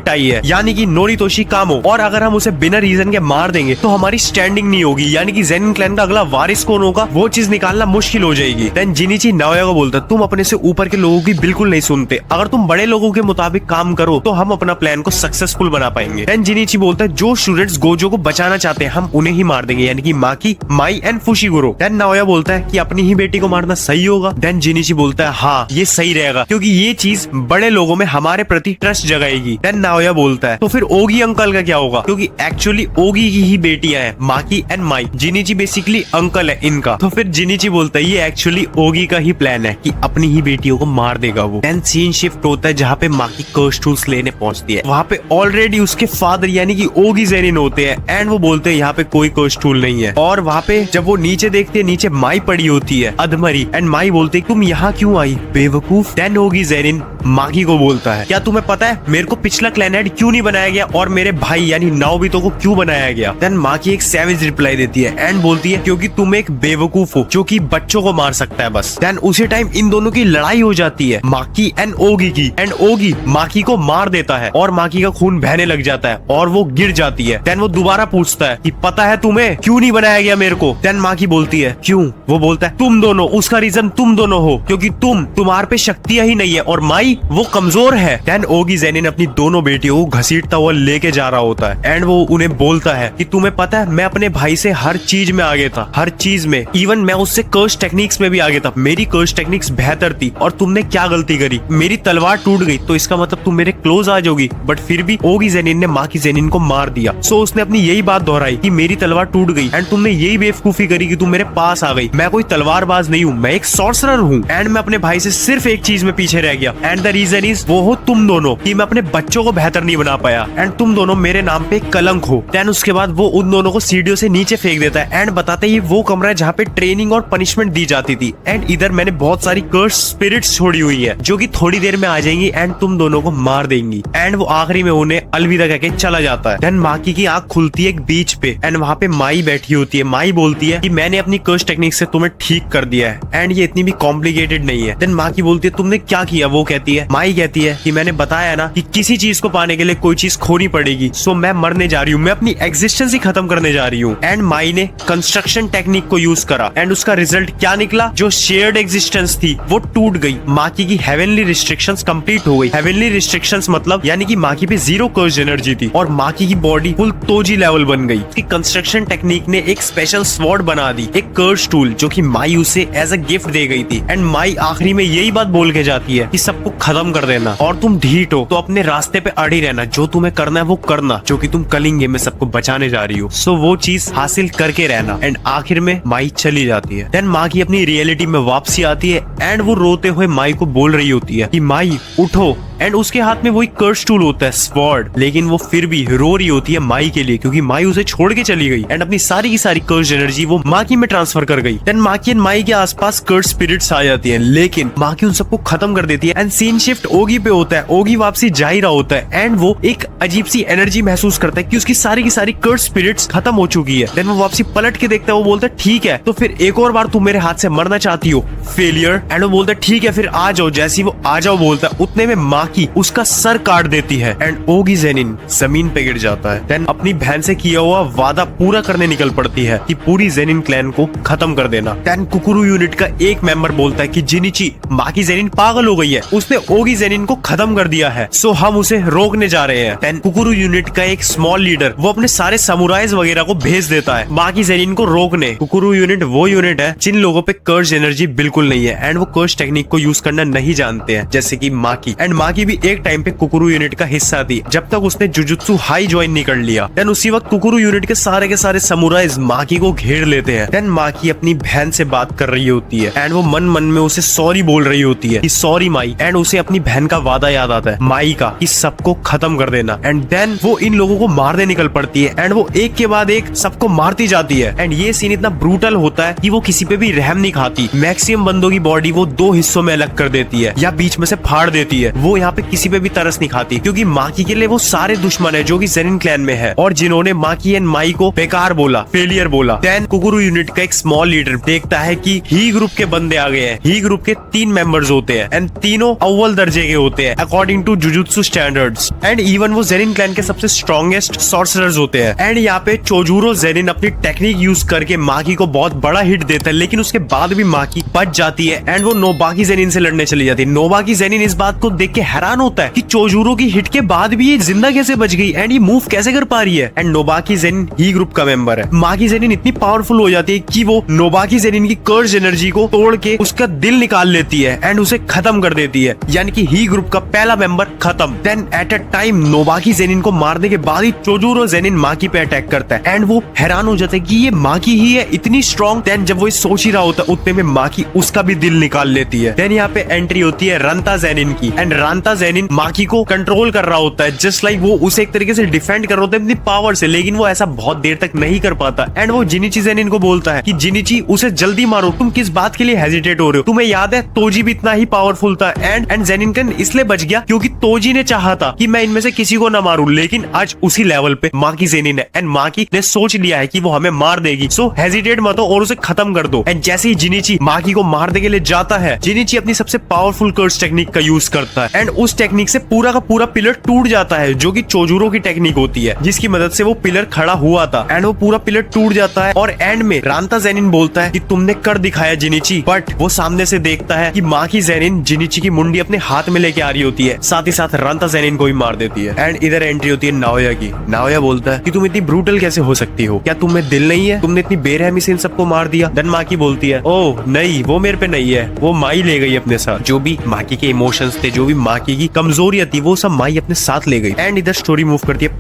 टाई है, यानी कि नोरितोशी कामो। और अगर हम उसे बिना रीजन के मार देंगे तो हमारी स्टैंडिंग नहीं होगी, यानी कि जेनिन क्लैन का अगला वारिस कौन होगा वो चीज निकालना मुश्किल हो जाएगी। देन जिनिची नाओया को बोलता है तुम अपने से ऊपर के लोगों की बिल्कुल नहीं सुनते, अगर तुम बड़े लोगों के मुताबिक काम करो तो हम अपना प्लान को सक्सेसफुल बना पाएंगे। देन जिनिची बोलता है जो स्टूडेंट्स गोजो को बचाना चाहते हैं हम उन्हें ही मार देंगे, यानी कि माकी, माई एंड फुशिगुरो। देन नाओया बोलता है कि अपनी ही बेटी को मारना सही होगा। देन जिनिची बोलता है हाँ ये सही रहेगा, क्योंकि ये चीज बड़े लोगों में हमारे प्रति ट्रस्ट जगाएगी। देन नाओया बोलता है तो फिर ओगी अंकल का क्या होगा, क्योंकि एक्चुअली ओगी की ही बेटियां हैं, माकी एंड माई। जिनिची बेसिकली अंकल है इनका। तो फिर जिनिची बोलता है ये एक्चुअली ओगी का ही प्लान है कि अपनी ही बेटियों को मार देगा वो। देन सीन शिफ्ट होता है जहाँ पे माकी कर्स टूल्स लेने पहुंचती है, वहाँ पे ऑलरेडी उसके फादर यानी कि ओगी जेनिन होते हैं, एंड वो बोलते हैं यहाँ पे कोई कर्स टूल नहीं है। और वहाँ पे जब वो नीचे देखते हैं नीचे माई पड़ी होती है अधमरी, एंड माई बोलते तुम यहाँ क्यों आई बेवकूफ। देन ओगी जेनिन माकी को बोलता है क्या तुम्हें पता है मेरे को पिछला क्लैन हेड क्यों नहीं बनाया गया और मेरे भाई यानी नाओबितो को क्यों बनाया गया। देन माकी एक सैवेज रिप्लाई देती है एंड बोलती है क्योंकि तुम एक बेवकूफ हो जो कि बच्चों को मार सकता है बस। देन उसी टाइम इन दोनों की लड़ाई हो जाती है माकी एंड ओगी की, एंड ओगी माकी को मार देता है और माकी का खून बहने लग जाता है और वो गिर जाती है। देन वो दोबारा पूछता है कि पता है तुम्हें क्यों नहीं बनाया गया मेरे को। देन माकी बोलती है क्यों, वो बोलता है तुम दोनों, उसका रीजन तुम दोनों हो, क्योंकि तुम्हारे पे शक्तियां ही नहीं है और माई वो कमजोर है। देन ओगी जेनिन अपनी दोनों बेटियों को घसीटता हुआ लेके जा रहा होता है, एंड वो उन्हें बोलता है कि तुम्हें पता है मैं अपने भाई से हर चीज में आगे था, हर चीज में, इवन मैं उससे कर्स टेक्निक्स में भी आगे था, मेरी कर्स टेक्निक्स बेहतर थी और तुमने क्या गलती करी, मेरी तलवार टूट गई तो इसका मतलब तुम मेरे क्लोज आ जाओगी, बट फिर भी ओगी जेनिन ने माकी जेनिन को मार दिया। सो उसने अपनी यही बात दोहराई कि मेरी तलवार टूट गई एंड तुमने यही बेवकूफी करी कि तुम मेरे पास आ गई, मैं कोई तलवारबाज नहीं हूँ, मैं एक सॉर्सरर हूँ, एंड मैं अपने भाई से सिर्फ एक चीज में पीछे रह गया, एंड द रीजन इज वो हो तुम दोनों, कि मैं अपने बच्चों को बेहतर नहीं बना पाया, एंड तुम दोनों मेरे नाम पे कलंक हो। देन उसके बाद वो उन दोनों को सीढ़ियों से नीचे फेंक देता है एंड बताते ही वो कमरा है जहाँ पे ट्रेनिंग और पनिशमेंट दी जाती थी, एंड इधर मैंने बहुत सारी कर्स स्पिरिट्स छोड़ी हुई है जो कि थोड़ी देर में आ जाएंगी एंड तुम दोनों को मार देंगी। एंड वो आखिरी में उन्हें अलविदा कहके चला जाता है। देन माकी की आंख खुलती है एक बीच पे, एंड वहाँ पे माई बैठी होती है। माई बोलती है कि मैंने अपनी कर्स टेक्निक से तुम्हें ठीक कर दिया है एंड ये इतनी भी कॉम्प्लिकेटेड नहीं है। देन माकी बोलती है तुमने क्या किया, वो कहती है, माई कहती है कि मैंने बताया ना कि किसी चीज को पाने के लिए कोई चीज खोनी पड़ेगी, सो मैं मरने जा रही हूँ, मैं अपनी एग्जिस्टेंस ही खत्म करने जा रही हूँ। एंड माई ने कंस्ट्रक्शन टेक्निक को यूज करा एंड उसका रिजल्ट क्या निकला, जो शेयर्ड एग्जिस्टेंस थी वो टूट गई, माकी की हेवनली रिस्ट्रिक्शंस कंप्लीट हो गई। हेवनली रिस्ट्रिक्शंस मतलब यानी कि माकी पे जीरो कर्स एनर्जी थी और माकी की बॉडी फुल तोजी लेवल बन गई। उसकी कंस्ट्रक्शन टेक्निक ने एक स्पेशल स्वॉर्ड बना दी, एक कर्स टूल जो कि माई उसे एज अ गिफ्ट दे गई थी। एंड माई आखिरी में यही बात बोल के जाती है कि सबको खत्म कर देना और तुम ढीठ हो तो अपने रास्ते पे अड़ी रहना, जो तुम्हें करना है वो करना, जो कि तुम करेंगे में सबको बचाने जा रही हो, सो वो चीज हासिल करके रहना। एंड आखिर में माई चली जाती है। देन माँ की अपनी रियलिटी में वापसी आती है एंड वो रोते हुए माई को बोल रही होती है कि माई उठो, एंड उसके हाथ में वही कर्स टूल होता है स्वॉर्ड, लेकिन वो फिर भी रो रही होती है माई के लिए क्योंकि माई उसे छोड़ के चली गई एंड अपनी सारी की सारी कर्स एनर्जी वो माकी में ट्रांसफर कर गई। देन माकी एंड माई के आसपास कर्स स्पिरिट्स आ जाती हैं, लेकिन माकी उन सबको खत्म कर देती है। एंड सीन शिफ्ट ओगी पे होता है, ओगी वापसी जा ही रहा होता है एंड वो एक अजीब सी एनर्जी महसूस करता है कि उसकी सारी की सारी कर्स स्पिरिट्स खत्म हो चुकी है। देन वो वापसी पलट के देखता है, वो बोलता है ठीक है तो फिर एक और बार तुम मेरे हाथ से मरना चाहती हो, फेलियर। एंड वो बोलता है ठीक है फिर आ जाओ। जैसे वो आ जाओ बोलता है उतने में माकी उसका सर काट देती है एंड ओगी जेनिन जमीन पे गिर जाता है। देन अपनी बहन से किया हुआ वादा पूरा करने निकल पड़ती है कि पूरी जेनिन क्लैन को खत्म कर देना। देन कुकुरु यूनिट का एक मेंबर बोलता है कि जिनिची माकी जेनिन पागल हो गई है, उसने ओगी जेनिन को खत्म कर दिया है, सो हम उसे रोकने जा रहे हैं। देन कुकुरु यूनिट का एक स्मॉल लीडर वो अपने सारे समुराइज वगैरह को भेज देता है माकी जेनिन को रोकने। कुकुरु यूनिट वो यूनिट है जिन लोगों पे कर्स एनर्जी बिल्कुल नहीं है एंड वो कर्स टेक्निक को यूज करना नहीं जानते हैं, जैसे कि माकी। एंड माकी माकी भी एक टाइम पे कुकुरु यूनिट का हिस्सा थी, जब तक उसने जुजुत्सु हाई ज्वाइन नहीं कर लिया। देन उसी वक्त कुकुरु यूनिट के सारे समुराइज माकी को घेर लेते हैं। देन माकी अपनी बहन से बात कर रही होती है एंड वो मन मन में उसे सॉरी बोल रही होती है कि सॉरी माई। एंड उसे अपनी बहन का वादा याद आता है माई का कि सबको खत्म कर देना। एंड देन वो इन लोगों को मारने निकल पड़ती है एंड वो एक के बाद एक सबको मारती जाती है। एंड ये सीन इतना ब्रूटल होता है कि वो किसी पे भी रहम नहीं खाती। मैक्सिमम बंदों की बॉडी वो दो हिस्सों में अलग कर देती है या बीच में से फाड़ देती है। वो यहाँ पे किसी पे भी तरस नहीं खाती, क्योंकि माकी के लिए वो सारे दुश्मन है जो कि ज़ेनिन क्लैन में है और जिन्होंने माकी एंड माई को बेकार बोला, फेलियर बोला। देन कुकुरु यूनिट का एक स्मॉल लीडर देखता है कि ही ग्रुप के बंदे आ गए हैं। ही ग्रुप के 3 मेंबर्स होते हैं एंड तीनों अव्वल दर्जे के होते हैं according to jujutsu standards. And even वो ज़ेनिन क्लैन के सबसे स्ट्रॉन्गेस्ट सॉर्सरर्स होते हैं। एंड यहाँ पे चोजूरो ज़ेनिन अपनी टेक्निक यूज करके माकी को बहुत बड़ा हिट देता है, लेकिन उसके बाद भी माकी बच जाती है एंड वो नोबाकी ज़ेनिन से लड़ने चली जाती है। नोबाकी ज़ेनिन इस बात को देख के हैरान होता है कि चोजूरो की हिट के बाद भी ये जिंदा कैसे बच गई एंड ये मूव कैसे कर पा रही है। एंड नोबाकी ज़ेनिन ही ग्रुप का मेंबर है। माकी ज़ेनिन इतनी पावरफुल हो जाती है कि वो नोबाकी ज़ेनिन की कर्ज एनर्जी को तोड़ के उसका दिल निकाल लेती है एंड उसे खत्म कर देती है, यानी कि ही ग्रुप का पहला मेंबर खत्म। Then at a time Nobaki Zenin को मारने के बाद ही चोजूरो ज़ेनिन माकी पे अटैक करता है एंड वो हैरान हो जाता है कि ये माकी ही है इतनी स्ट्रॉन्ग। देन जब वो सोच ही रहा होता है उतने में माकी उसका भी दिल निकाल लेती है। देन यहाँ पे एंट्री होती है रंता ज़ेनिन की एंड रंता ज़ेनिन माकी को कंट्रोल कर रहा होता है, जस्ट लाइक वो उसे एक तरीके से डिफेंड कर रहा होता है अपनी पावर से, लेकिन वो ऐसा बहुत देर तक नहीं कर पाता। एंड वो जिनिची ज़ेनिन को बोलता है कि जिनिची उसे जल्दी मारो, तुम किस बात के लिए हेजिटेट हो रहे हो, तुम्हें याद है तोजी भी इतना ही पावरफुल था। एंड ज़ेनिन कैन इसलिए बच गया क्योंकि तोजी ने चाहा था कि मैं इनमें से किसी को ना मारूं, लेकिन आज उसी लेवल पे माकी ज़ेनिन है एंड माकी ने सोच लिया है कि वो हमें मार देगी, सो हेजिटेट मत हो और उसे खत्म कर दो। एंड जैसे ही जिनिची माकी को मारने के लिए जाता है, जिनिची अपनी सबसे पावरफुल कर्स टेक्निक का यूज करता है एंड उस टेक्निक से पूरा का पूरा पिलर टूट जाता है, जो कि चोजूरो की टेक्निक होती है जिसकी मदद से वो पिलर खड़ा हुआ था। एंड वो पूरा पिलर टूट जाता है और एंड में रांता ज़ेनिन बोलता है कि तुमने कर दिखाया जिनिची। बट वो सामने से देखता है कि माकी ज़ेनिन जिनिची की मुंडी अपने हाथ में लेके आ रही होती है, साथ ही साथ रांता ज़ेनिन को भी मार देती है। एंड इधर एंट्री होती है नाओया की। नाओया बोलता है कि तुम इतनी ब्रूटल कैसे हो सकती हो, क्या तुम्हें दिल नहीं है, तुमने इतनी बेरहमी से इन सबको मार दिया। देन माकी बोलती है ओह नहीं, वो मेरे पे नहीं है, वो माई ले गई अपने साथ, जो भी माकी के इमोशंस थे, जो भी माकी की कमजोरियां थी, वो सब माई अपने साथ ले गई। एंड इधर स्टोरी मूव करती है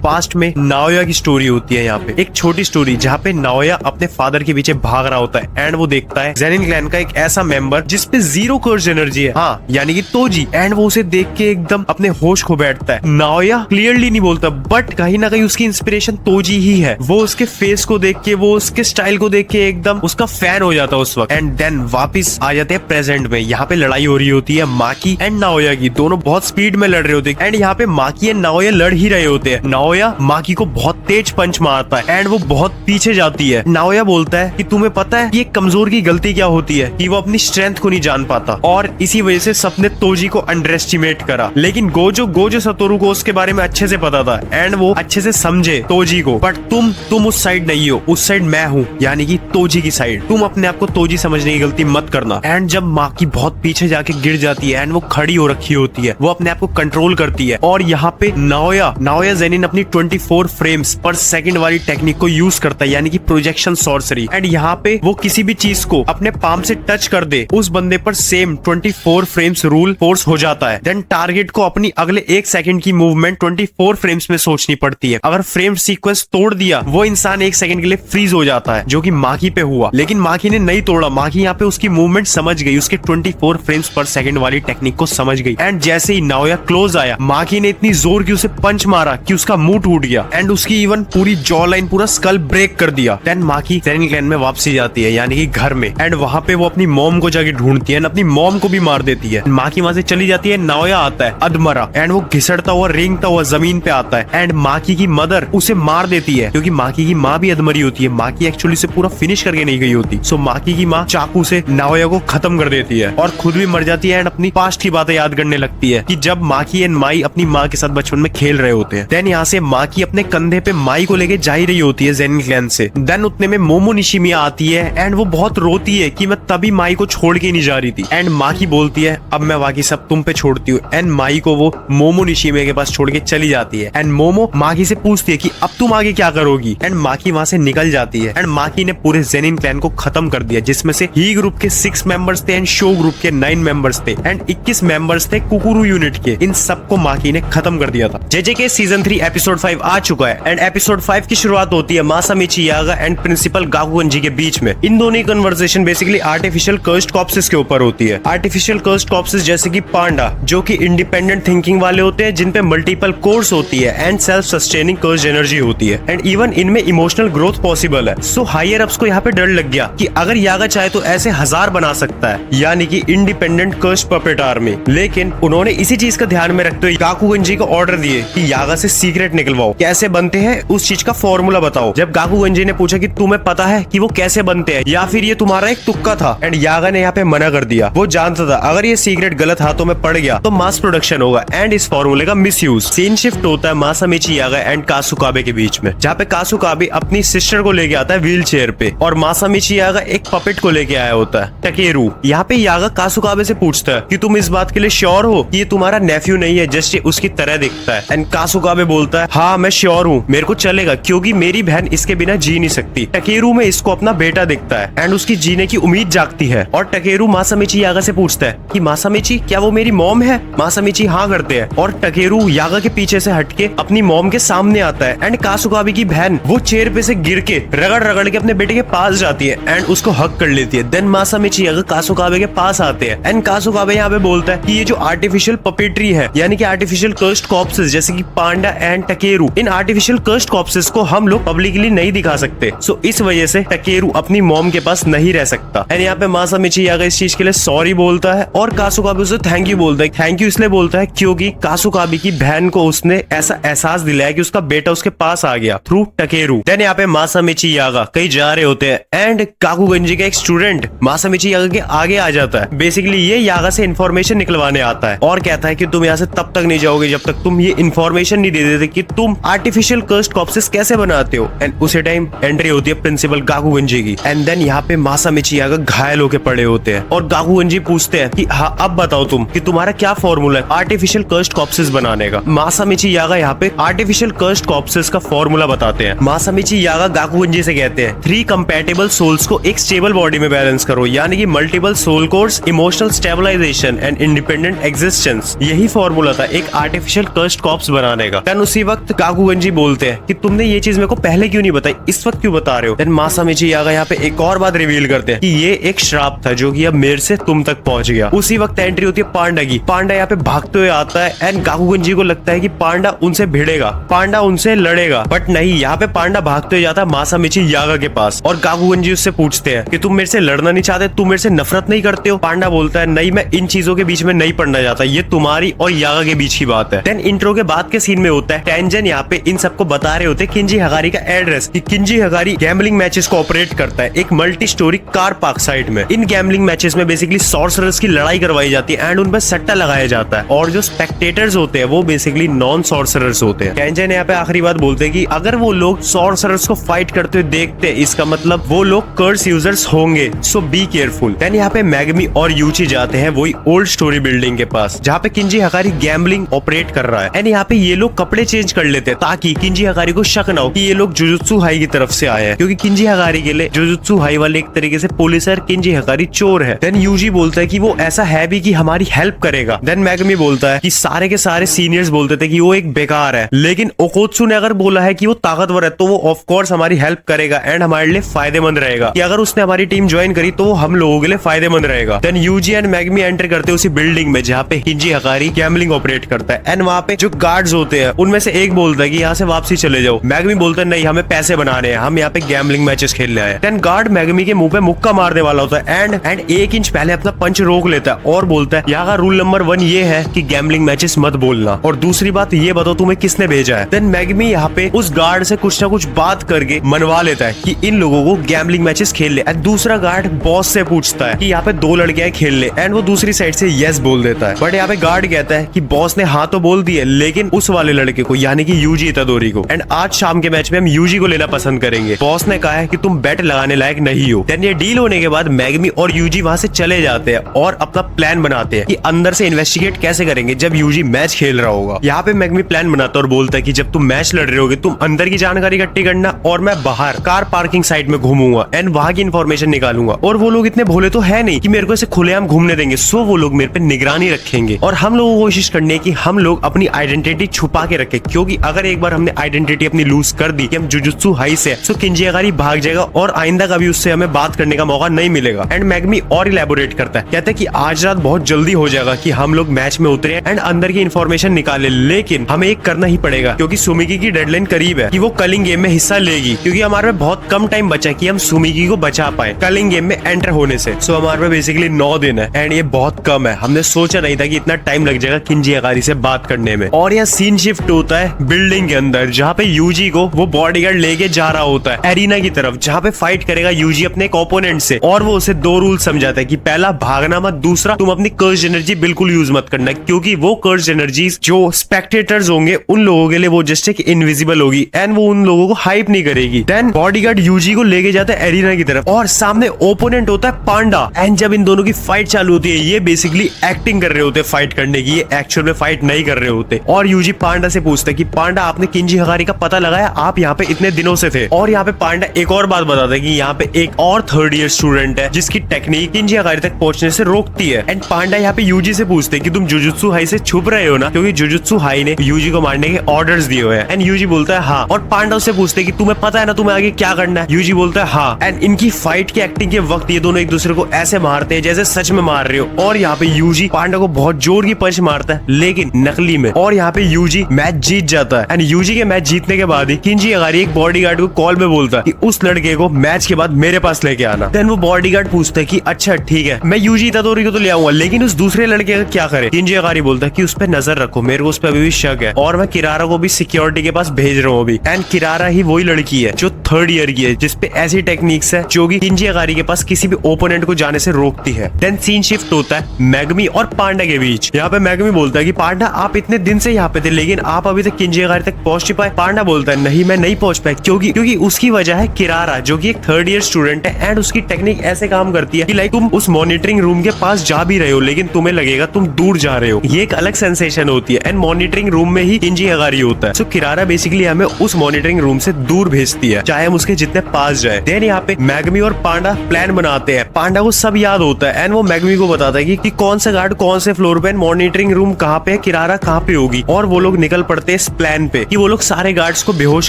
पास्ट में नाओया की स्टोरी होती है। यहाँ पे एक छोटी स्टोरी जहाँ पे नाओया अपने फादर के पीछे भाग रहा होता है एंड वो देखता है ज़ेनिन क्लैन का एक ऐसा मेंबर जिसपे 0 कर्ज एनर्जी है, हाँ यानी कि तोजी। एंड वो उसे देख के एकदम अपने होश खो बैठता है। नाओया क्लियरली नहीं बोलता बट कहीं ना कहीं उसकी इंस्पिरेशन तोजी ही है। वो उसके फेस को देख के, वो उसके स्टाइल को देख के एकदम उसका फैन हो जाता है उस वक्त। एंड देन वापिस आ जाते हैं प्रेजेंट में। यहाँ पे लड़ाई हो रही होती है माकी एंड नाओया की, दोनों बहुत स्पीड में लड़ रहे होते हैं एंड यहाँ पे माकी एंड नाओया लड़ ही रहे होते हैं। नाओया माकी को बहुत तेज पंच मारता है एंड वो बहुत पीछे जाती है। नाओया बोलता है कि तुम्हें पता है ये कमजोर की गलती क्या होती है, कि वो अपनी स्ट्रेंथ को नहीं जान पाता और इसी वजह से सबने तोजी को अंडर एस्टिमेट करा। लेकिन गोजो सतोरू को उसके बारे में अच्छे से पता था एंड वो अच्छे से समझे तोजी को। बट तुम उस साइड नहीं हो, उस साइड मैं हूँ, यानी कि तोजी की साइड। तुम अपने आप को तोजी समझने की गलती मत करना। एंड जब माकी बहुत पीछे जाके गिर जाती है एंड वो खड़ी हो रखी होती है, वो अपने आप को कंट्रोल करती है और यहाँ पे नाओया ज़ेनिन अपनी 24 फ्रेम्स पर सेकंड वाली टेक्निक को यूज करता है, यानी कि प्रोजेक्शन सॉर्सरी। एंड यहाँ पे वो किसी भी चीज को अपने पाम से टच कर दे, उस बंदे पर सेम 24 फ्रेम्स रूल फोर्स हो जाता है। देन टारगेट को अपनी अगले 1 सेकंड की मूवमेंट 24 फ्रेम्स में सोचनी पड़ती है। अगर फ्रेम सीक्वेंस तोड़ दिया, वो इंसान 1 सेकंड के लिए फ्रीज हो जाता है, जो कि माकी पे हुआ। लेकिन माकी ने नहीं तोड़ा, माकी यहाँ पे उसकी मूवमेंट समझ गई, उसके 24 फ्रेम्स पर सेकंड वाली टेक्निक को समझ गई। एंड जैसे ही नाओया क्लोज आया, माकी ने इतनी जोर की उसे पंच मारा कि उसका मुंह टूट गया एंड उसकी इवन पूरी जॉ लाइन, पूरा स्कल ब्रेक कर दिया। देन माकी ज़ेनिन क्लैन में वापसी जाती है, यानी कि घर में। एंड वहां पे वो अपनी मॉम को जाके ढूंढती है, अपनी मॉम को भी मार देती है। माकी वहां से चली जाती है, नाओया आता है अधमरा एंड वो घिसड़ता हुआ रेंगता हुआ जमीन पे आता है एंड माकी की मदर उसे मार देती है, क्योंकि माकी की माँ भी अधमरी होती है। माकी एक्चुअली से पूरा फिनिश करके नहीं गई होती, सो माकी की माँ चाकू से नाओया को खत्म कर देती है और खुद भी मर जाती है एंड अपनी पास्ट की बातें याद करने लगती है कि जब माकी एंड माई अपनी माँ के साथ बचपन में खेल रहे होते हैं। देन यहाँ से माकी अपने कंधे पे माई को लेके जा ही रही होती है ज़ेनिन क्लैन से। देन उतने में मोमो निशिमिया आती है एंड वो बहुत रोती है कि मैं तभी माई को छोड़ के नहीं जा रही थी। एंड माकी बोलती है अब मैं बाकी सब तुम पे छोड़ती हूँ। एंड माई को वो मोमो निशिमिया के पास छोड़ के चली जाती है एंड मोमो माकी से पूछती है कि अब तुम आगे क्या करोगी। एंड माकी वहां से निकल जाती है एंड माकी ने पूरे ज़ेनिन क्लैन को खत्म कर दिया, जिसमें से ही ग्रुप के 6 मेंबर्स थे एंड शो ग्रुप के 9 मेंबर्स थे एंड 21 मेंबर्स थे कुकुरु यूनिट के, इन सबको माकी ने खत्म कर दिया था। जेजेके सीजन 3 एपिसोड 5 आ चुका है एंड एपिसोड 5 की शुरुआत होती है मासामिची यागा एंड प्रिंसिपल गाकुगंजी के बीच में। इन दोनों की कन्वर्सेशन बेसिकली आर्टिफिशियल कर्स्ड कॉर्प्सेस के ऊपर होती है। आर्टिफिशियल कर्स्ड कॉर्प्सेस जैसे कि पांडा, जो कि इंडिपेंडेंट थिंकिंग वाले होते हैं, जिन पे मल्टीपल कोर्स होती है and self sustaining cursed energy होती है एंड इवन इनमें इमोशनल ग्रोथ पॉसिबल है। सो हायर अप्स को यहाँ पे डर लग गया कि अगर यागा चाहे तो ऐसे 1000 बना सकता है, यानी कि इंडिपेंडेंट कर्स्ड पपेट आर्मी। लेकिन उन्होंने इसी चीज का ध्यान में रखते हुए गाकुगंजी को ऑर्डर दिए कि यागा से सीक्रेट निकलवाओ, कैसे बनते हैं उस चीज का फॉर्मूला बताओ। जब गाकुगंजी ने पूछा कि तुम्हें पता है कि वो कैसे बनते हैं या फिर ये तुम्हारा एक तुक्का था, एंड यागा ने यहाँ पे मना कर दिया। वो जानता था अगर ये सीक्रेट गलत हाथों में पड़ गया तो मास प्रोडक्शन होगा एंड इस फॉर्मूले का मिसयूज। सीन शिफ्ट होता है मासामिची यागा एंड कासुकाबे के बीच में, जहाँ पे कासुकाबे अपनी सिस्टर को लेके आता है व्हील चेयर पे और मासामिची यागा एक पपेट को लेके आया होता है, टकेरू। यहाँ पे यागा कासुकाबे से पूछता है कि तुम इस बात के लिए श्योर हो कि ये तुम्हारा नेफ्यू नहीं है, जस्ट ये उसकी तरह दिखता है। एंड कासुकाबे बोलता है हाँ मैं श्योर हूँ, मेरे को चलेगा क्योंकि मेरी बहन इसके बिना जी नहीं सकती। टकेरू में इसको अपना बेटा दिखता है एंड उसकी जीने की उम्मीद जागती है। और टकेरू मासामिची यागा से पूछता है कि मासामिची क्या वो मेरी मॉम है? मासामिची हाँ करते हैं और टकेरू यागा के पीछे से हटके अपनी मॉम के सामने आता है एंड कासुकाबे की बहन वो चेयर पे से गिर के रगड़ रगड़ के अपने बेटे के पास जाती है एंड उसको हक कर लेती है। देन मासामिची यागा कासुकाबे के पास आते हैं एंड कासुकाबे यहाँ पे बोलता है कि ये जो आर्टिफिशियल पपेट्री है, यानी कि आर्टिफिशियल कर्स्ड कॉर्प्सेस जैसे कि पांडा एंड टकेरू, इन आर्टिफिशियल कर्स्ड कॉर्प्सेस को हम लोग पब्लिकली नहीं दिखा सकते। सो इस वजह से टकेरू अपनी मॉम के पास नहीं रह सकता। एंड यहाँ पे मासामिची यागा इस चीज के लिए सॉरी बोलता है और कासुकाबे उसे थैंक यू बोलता है। थैंक यू इसलिए बोलता है क्योंकि कासुकाबे की बहन को उसने ऐसा एहसास दिलाया कि उसका बेटा उसके पास आ गया थ्रू टकेरू। देन यहाँ पे मासामिची यागा कहीं जा रहे होते हैं एंड गाकुगंजी का एक स्टूडेंट मासामिची यागा के आगे आ जाता है। बेसिकली ये यागा से इन्फॉर्मेशन निकलवाने आता है और कहता है कि तुम यहाँ से तब तक नहीं जाओगे जब तक तुम ये इन्फॉर्मेशन नहीं दे देते कि तुम आर्टिफिशियल कर्स्ड कॉर्प्सेस कैसे बनाते हो। एंड उसी टाइम एंट्री होती है प्रिंसिपल गाकुगंजी की एंड देन यहाँ पे मासामिची यागा घायल होके पड़े होते हैं और गाकुगंजी पूछते हैं कि हाँ अब बताओ तुम कि तुम्हारा क्या फॉर्मूला है आर्टिफिशियल कर्स्ड कॉर्प्सेस बनाने का। मासामिची यागा यहाँ पे आर्टिफिशियल कर्स्ड कॉर्प्सेस का फॉर्मूला बताते हैं। मासामिची यागा गाकुगंजी से कहते हैं 3 कंपैटिबल सोल्स को एक स्टेबल बॉडी में बैलेंस करो, यानी कि multiple soul cores, emotional stabilisation and independent existence. यही फॉर्मूला था एक आर्टिफिशियल कर्स्ड कॉर्प्स बनाने का। देन उसी वक्त गाकुगंजी बोलते हैं कि तुमने ये चीज मेरे को पहले क्यों नहीं बताई, इस वक्त क्यों बता रहे हो। देन मासामिची यागा यहाँ पे एक और बात रिवील करते हैं कि ये एक श्राप था जो कि अब मेरे से तुम तक पहुंच गया। उसी वक्त एंट्री होती है पांडा की। पांडा यहाँ पे भागते हुए आता है एंड गाकुगंजी को लगता है कि पांडा उनसे भिड़ेगा, पांडा उनसे लड़ेगा, बट नहीं, यहाँ पे पांडा भागते हुए जाता है मासामिची यागा के पास और गाकुगंजी उससे पूछते हैं कि तुम मेरे से लड़ना नहीं चाहते, तुम मेरे से नफरत नहीं करते हो। पांडा बोलता है नहीं, मैं इन चीजों के बीच में नहीं पड़ना चाहता, ये तुम्हारी और यागा के बीच की बात है। देन इंट्रो के बाद के सीन में होता है टेंजन यहाँ पे इन सबको बता रहे होते किंजी हगारी का एड्रेस, कि किंजी हगारी गैम्बलिंग मैचेस को ऑपरेट करता है एक multi storey car park side में। इन गैम्बलिंग मैचेस में बेसिकली सॉर्सरर्स की लड़ाई करवाई जाती है एंड उन पर सट्टा लगाया जाता है और जो स्पेक्टेटर्स होते हैं वो बेसिकली नॉन सॉर्सरर्स होते हैं। टेंजन यहाँ पे आखिरी बात बोलते हैं कि अगर वो लोग सॉर्सरर्स को फाइट करते हुए देखते हैं इसका मतलब वो लोग कर्स यूजर्स होंगे, सो बी केयरफुल। देन यहाँ पे मैगमी और यूची जाते हैं वही ओल्ड स्टोरी बिल्डिंग के पास जहाँ पे किंजी हगारी गैम्बलिंग ऑपरेट कर रहा है एंड यहाँ पे ये लोग कपड़े चेंज कर लेते हैं ताकि किंजी हगारी को शक ना हो कि ये लोग जुजुत्सु हाई की तरफ से आए हैं, क्योंकि किंजी हगारी के लिए जुजुत्सु हाई वाले एक तरीके से पुलिस है, किंजी हगारी चोर है। देन यूजी बोलता है कि वो ऐसा है भी कि हमारी हेल्प करेगा। देन मैगमी बोलता है कि सारे के सारे सीनियर्स बोलते थे कि वो एक बेकार है, लेकिन ओकोत्सु ने अगर बोला है कि वो ताकतवर है तो वो ऑफ कोर्स हमारी हेल्प करेगा एंड हमारे लिए फायदेमंद रहेगा, कि अगर उसने हमारी टीम ज्वाइन करी तो वो हम लोगों के लिए फायदेमंद रहेगा। देन यूजी एंड मैगमी एंटर करते हैं उसी बिल्डिंग में जहाँ पे किंजी हगारी गैम्बलिंग ऑपरेट करता है एंड वहाँ पे जो गार्ड्स होते हैं उनमें से एक बोलता है कि यहाँ से वापसी चले जाओ। मैगमी बोलता है नहीं, हमें पैसे बनाने हैं, हम यहाँ पे गैम्बलिंग मैचेस खेलने आए। देन गार्ड मैगमी के मुंह पे मुक्का मारने वाला होता है एंड 1 इंच पहले अपना पंच रोक लेता है और बोलता है यहाँ का रूल नंबर 1 ये है कि गैम्बलिंग मैचेस मत बोलना, और दूसरी बात ये बताओ तुम्हें किसने भेजा है। देन मैगमी यहाँ पे उस गार्ड से कुछ ना कुछ बात करके मनवा लेता है कि इन लोगों को गैम्बलिंग मैचेस खेल ले। दूसरा गार्ड बॉस से पूछता है कि यहाँ पे 2 लड़के खेल ले एंड वो दूसरी साइड से यस बोल देता है, बट यहाँ पे गार्ड कहता है कि बॉस ने हाँ तो बोल दिए लेकिन उस वाले लड़के को यानी कि यूजी इतादोरी को, एंड आज शाम के मैच में हम यूजी को लेना पसंद करेंगे, बॉस ने कहा है कि तुम बेट लगाने लायक नहीं हो। देन ये डील होने के बाद मैगमी और यूजी वहां से चले जाते हैं और अपना प्लान बनाते हैं कि अंदर से इन्वेस्टिगेट कैसे करेंगे जब यूजी मैच खेल रहा होगा। यहाँ पे मैगमी प्लान बनाता है और बोलता है कि जब तुम मैच लड़ रहे होगे तुम अंदर की जानकारी इकट्ठी करना और मैं बाहर कार पार्किंग साइट में घूमूंगा एंड वहां की इन्फॉर्मेशन निकालूंगा, और वो लोग इतने भोले तो है नहीं कि मेरे को ऐसे खुलेआम घूमने देंगे, सो वो लोग मेरे पे निगरानी रखेंगे और हम लोगों को कोशिश करनी है कि हम लोग अपनी आइडेंटिटी छुपा के रखें, क्योंकि अगर एक बार हमने आइडेंटिटी अपनी लूज कर दी कि हम जुजुत्सु हाई से, तो किंजी अगारी भाग जाएगा और आइंदा कभी उससे हमें बात करने का मौका नहीं मिलेगा। एंड मैगमी और इलेबोरेट करता है, कहता है कि आज रात बहुत जल्दी हो जाएगा कि हम लोग मैच में उतरे एंड अंदर की इन्फॉर्मेशन निकाले, लेकिन हमें एक करना ही पड़ेगा क्योंकि सुमिकी की डेडलाइन करीब है कि वो कलिंग गेम में हिस्सा लेगी, क्योंकि हमारे में बहुत कम टाइम बचा है कि हम सुमिकी को बचा पाए कलिंग गेम में एंटर होने से। सो हमारे में बेसिकली 9 दिन है एंड ये बहुत कम है। हमने सोचा नहीं था कि इतना टाइम लग जाएगा किंजी अगारी से बात करने में। और यहाँ सीन शिफ्ट होता है बिल्डिंग के अंदर, जहाँ पे यूजी को वो बॉडीगार्ड लेके जा रहा होता है एरिना की तरफ, जहाँ पे फाइट करेगा यूजी अपने एक ओपोनेंट से। और वो उसे 2 रूल समझाता है कि पहला भागना मत, दूसरा तुम अपनी कर्ज एनर्जी बिल्कुल यूज मत करना, क्योंकि वो कर्ज एनर्जी जो स्पेक्टेटर्स होंगे उन लोगों के लिए वो जस्ट एक इनविजिबल होगी एंड वो उन लोगों को हाइप नहीं करेगी। देन बॉडीगार्ड यूजी को लेके जाता है एरिना की तरफ और सामने ओपोनेंट होता है पांडा। एंड जब इन दोनों की फाइट चालू होती है, ये बेसिकली एक्टिंग कर रहे होते हैं फाइट करने की, ये एक्चुअल में फाइट नहीं कर रहे होते। और यूजी पांडा से पूछता है कि पांडा आपने किंजी अगारी का पता लगाया, आप यहाँ पे इतने दिनों से थे। और यहाँ पे पांडा एक और बात बताता है कि यहाँ पे एक और 3rd ईयर स्टूडेंट है जिसकी टेक्निक किंजी अगारी तक पहुंचने से रोकती है। एंड पांडा यहाँ पे यूजी से पूछते हैं कि तुम जुजुत्सु हाई से छुप रहे हो ना, क्योंकि जुजुत्सु हाई ने यूजी को मारने के ऑर्डर्स दिए हुए हैं। एंड यूजी बोलता है हाँ। और पांडा उससे पूछते हैं कि तुम्हें पता है ना तुम्हें आगे क्या करना है। यूजी बोलता है हाँ। एंड इनकी फाइट की एक्टिंग के वक्त ये दोनों एक दूसरे को ऐसे मारते हैं जैसे सच में मार रहे हो। और यहाँ पे यूजी पांडा को बहुत जोर की पंच मारता है, लेकिन नकली में। और यहाँ पे यूजी मैच जीत जाता है। एंड यूजी के मैच जीतने के बाद ही किंजी अगारी एक बॉडीगार्ड को कॉल में बोलता है कि उस लड़के को मैच के बाद मेरे पास लेके आना। देन वो बॉडीगार्ड पूछता है कि अच्छा ठीक है, मैं यूजी इतादोरी को तो ले आऊंगा, लेकिन उस दूसरे लड़के का क्या करे। किंजी अगारी बोलता है कि उस पर नजर रखो, मेरे को उस पर अभी भी शक है और मैं किरारा को भी सिक्योरिटी के पास भेज रहा हूँ अभी। एंड किरारा ही वही लड़की है जो 3rd ईयर की है, जिसपे ऐसी टेक्निक्स है जो कि किंजी अगारी के पास किसी भी ओपोनेंट को जाने से रोकती है। देन सीन शिफ्ट होता है मैगमी और पांडा के बीच। यहाँ पे मैगमी बोलता है कि पांडा आप इतने दिन से यहाँ पे थे, लेकिन आप अभी तक किंजी अगारी तक पहुंच नहीं पाए। पांडा बोलता है नहीं मैं नहीं पहुंच पाया, क्योंकि उसकी वजह है किरारा, जो कि एक 3rd ईयर स्टूडेंट है एंड उसकी टेक्निक ऐसे काम करती है कि लाइक तुम उस मॉनिटरिंग रूम के पास जा भी रहे हो, लेकिन तुम्हें लगेगा तुम दूर जा रहे हो। ये एक अलग सेंसेशन होती है एंड मॉनिटरिंग रूम में ही किंजी अगारी होता है। सो किरारा बेसिकली हमें उस मॉनिटरिंग रूम से दूर भेजती है, चाहे हम उसके जितने पास जाए। देन यहाँ पे मैगमी और पांडा प्लान बनाते हैं। पांडा को सब याद होता है एंड वो मैगमी को बताता है कि कौन सा गार्ड कौन से फ्लोर पे, मॉनिटरिंग रूम कहाँ पे है, किरारा कहाँ पे होगी। और वो लोग निकल पड़ते हैं इस प्लान पे कि वो लोग सारे गार्ड्स को बेहोश